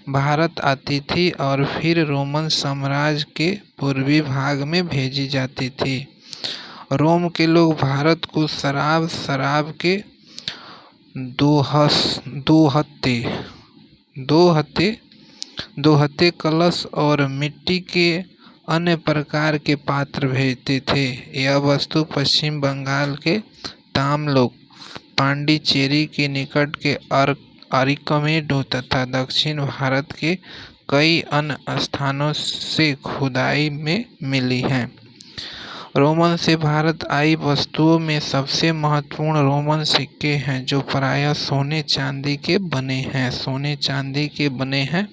भारत आती थी और फिर रोमन साम्राज्य के पूर्वी भाग में भेजी जाती थी। रोम के लोग भारत को शराब के दोहते कलश और मिट्टी के अन्य प्रकार के पात्र भेजते थे। यह वस्तु पश्चिम बंगाल के तामलोक, पांडिचेरी के निकट के अरिकमेडो तथा दक्षिण भारत के कई अन्य स्थानों से खुदाई में मिली हैं। रोमन से भारत आई वस्तुओं में सबसे महत्वपूर्ण रोमन सिक्के हैं, जो प्रायः सोने चांदी के बने हैं।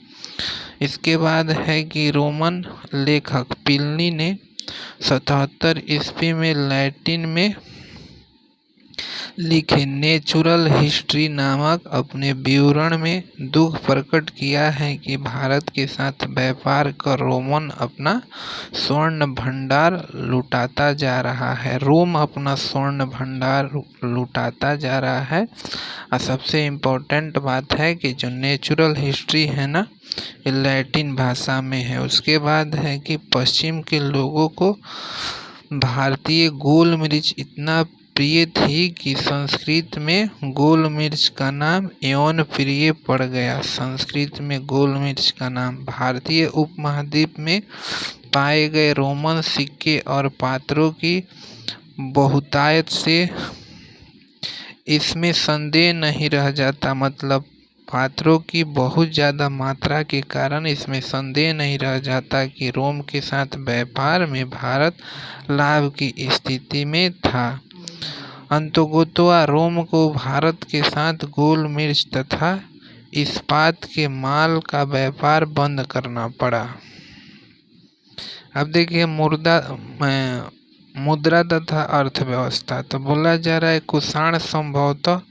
इसके बाद है कि रोमन लेखक प्लिनी ने 77 ईस्वी में लैटिन में लिखे नेचुरल हिस्ट्री नामक अपने विवरण में दुख प्रकट किया है कि भारत के साथ व्यापार कर रोम अपना स्वर्ण भंडार लुटाता जा रहा है। और सबसे इम्पोर्टेंट बात है कि जो नेचुरल हिस्ट्री है ना, ये लैटिन भाषा में है। उसके बाद है कि पश्चिम के लोगों को भारतीय गोल मिर्च इतना प्रिय थी कि संस्कृत में गोल मिर्च का नाम यौन प्रिय पड़ गया। संस्कृत में गोल मिर्च का नाम भारतीय उपमहाद्वीप में पाए गए रोमन सिक्के और पात्रों की बहुतायत से इसमें संदेह नहीं रह जाता, मतलब पात्रों की बहुत ज़्यादा मात्रा के कारण इसमें संदेह नहीं रह जाता कि रोम के साथ व्यापार में भारत लाभ की स्थिति में था। अंततोगत्वा रोम को भारत के साथ गोल मिर्च तथा इस्पात के माल का व्यापार बंद करना पड़ा। अब देखिए मुद्रा तथा अर्थव्यवस्था। तो बोला जा रहा है कुषाण संभवतः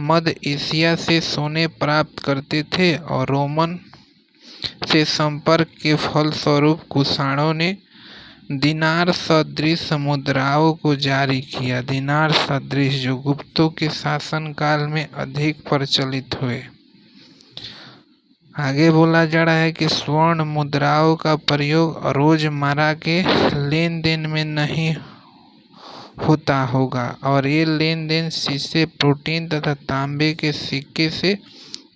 मध्य एशिया से सोने प्राप्त करते थे और रोमन से संपर्क के फलस्वरूप कुषाणों ने दिनार सदृश मुद्राओं को जारी किया। दिनार सदृश जो गुप्तों के शासनकाल में अधिक प्रचलित हुए। आगे बोला जा रहा है कि स्वर्ण मुद्राओं का प्रयोग रोजमर्रा के लेन देन में नहीं होता होगा और ये लेन देन शीशे, प्रोटीन तथा तांबे के सिक्के से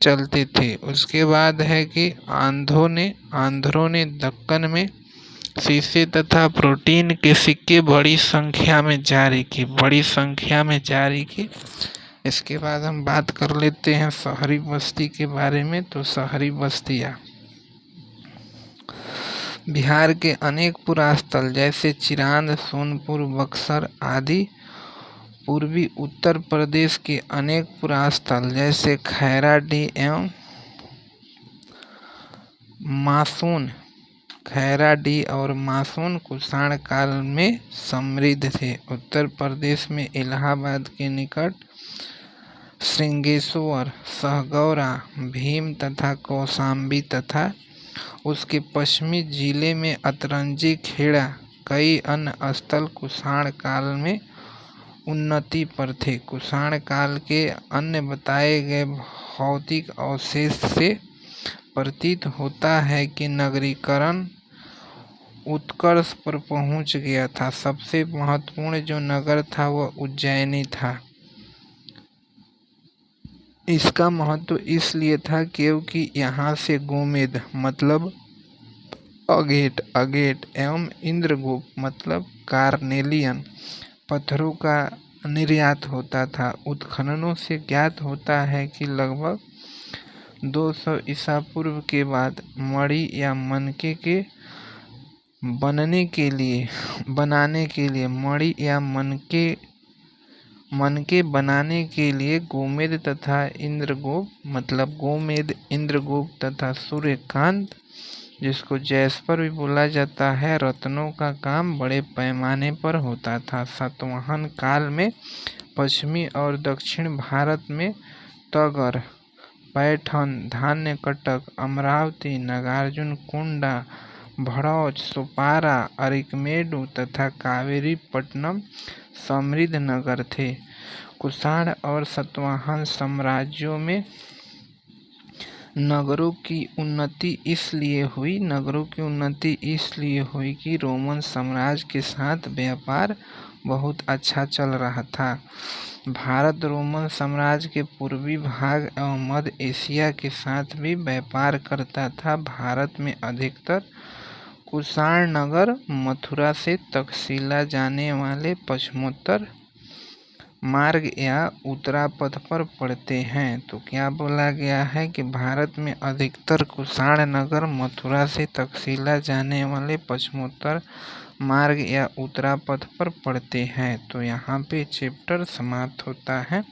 चलते थे। उसके बाद है कि आंध्रों ने दक्कन में शीशे तथा प्रोटीन के सिक्के बड़ी संख्या में जारी की। इसके बाद हम बात कर लेते हैं शहरी बस्ती के बारे में। तो शहरी बस्तियाँ बिहार के अनेक पुरास्थल जैसे चिरांद, सोनपुर, बक्सर आदि, पूर्वी उत्तर प्रदेश के अनेक पुरास्थल जैसे खैराडीह एवं मासून कुषाण काल में समृद्ध थे। उत्तर प्रदेश में इलाहाबाद के निकट श्रृंगेश्वर, सहगौरा, भीम तथा कौशाम्बी तथा उसके पश्चिमी जिले में अतरंजी, खेड़ा, कई अन्य स्थल कुषाण काल में उन्नति पर थे। कुषाण काल के अन्य बताए गए भौतिक अवशेष से प्रतीत होता है कि नगरीकरण उत्कर्ष पर पहुंच गया था। सबसे महत्वपूर्ण जो नगर था वह उज्जैनी था। इसका महत्व इसलिए था क्योंकि यहाँ से गोमेद मतलब अगेट एवं इंद्रगुप्त मतलब कार्नेलियन पत्थरों का निर्यात होता था। उत्खननों से ज्ञात होता है कि लगभग 200 ईसा पूर्व के बाद मणि या मनके के बनाने के लिए मणि या मनके बनाने के लिए गोमेद तथा इंद्रगुप्त मतलब गोमेद, इंद्रगुप्त तथा सूर्यकांत जिसको जैस्पर भी बोला जाता है रत्नों का काम बड़े पैमाने पर होता था। सातवाहन काल में पश्चिमी और दक्षिण भारत में तगर, पैठन, धान्य कटक, अमरावती, नागार्जुन कोंडा, भड़ौच, सोपारा, अरिकमेडु तथा कावेरी पट्टनम समृद्ध नगर थे। कुषाण और सातवाहन साम्राज्यों में नगरों की उन्नति इसलिए हुई कि रोमन साम्राज्य के साथ व्यापार बहुत अच्छा चल रहा था। भारत रोमन साम्राज्य के पूर्वी भाग एवं मध्य एशिया के साथ भी व्यापार करता था। भारत में अधिकतर कुषाण नगर मथुरा से तक्षशिला जाने वाले पश्चिमोत्तर मार्ग या उत्तरापथ पर पड़ते हैं। तो क्या बोला गया है कि भारत में अधिकतर कुषाण नगर मथुरा से तक्षशिला जाने वाले पश्चिमोत्तर मार्ग या उत्तरापथ पर पड़ते हैं। तो यहाँ पे चैप्टर समाप्त होता है।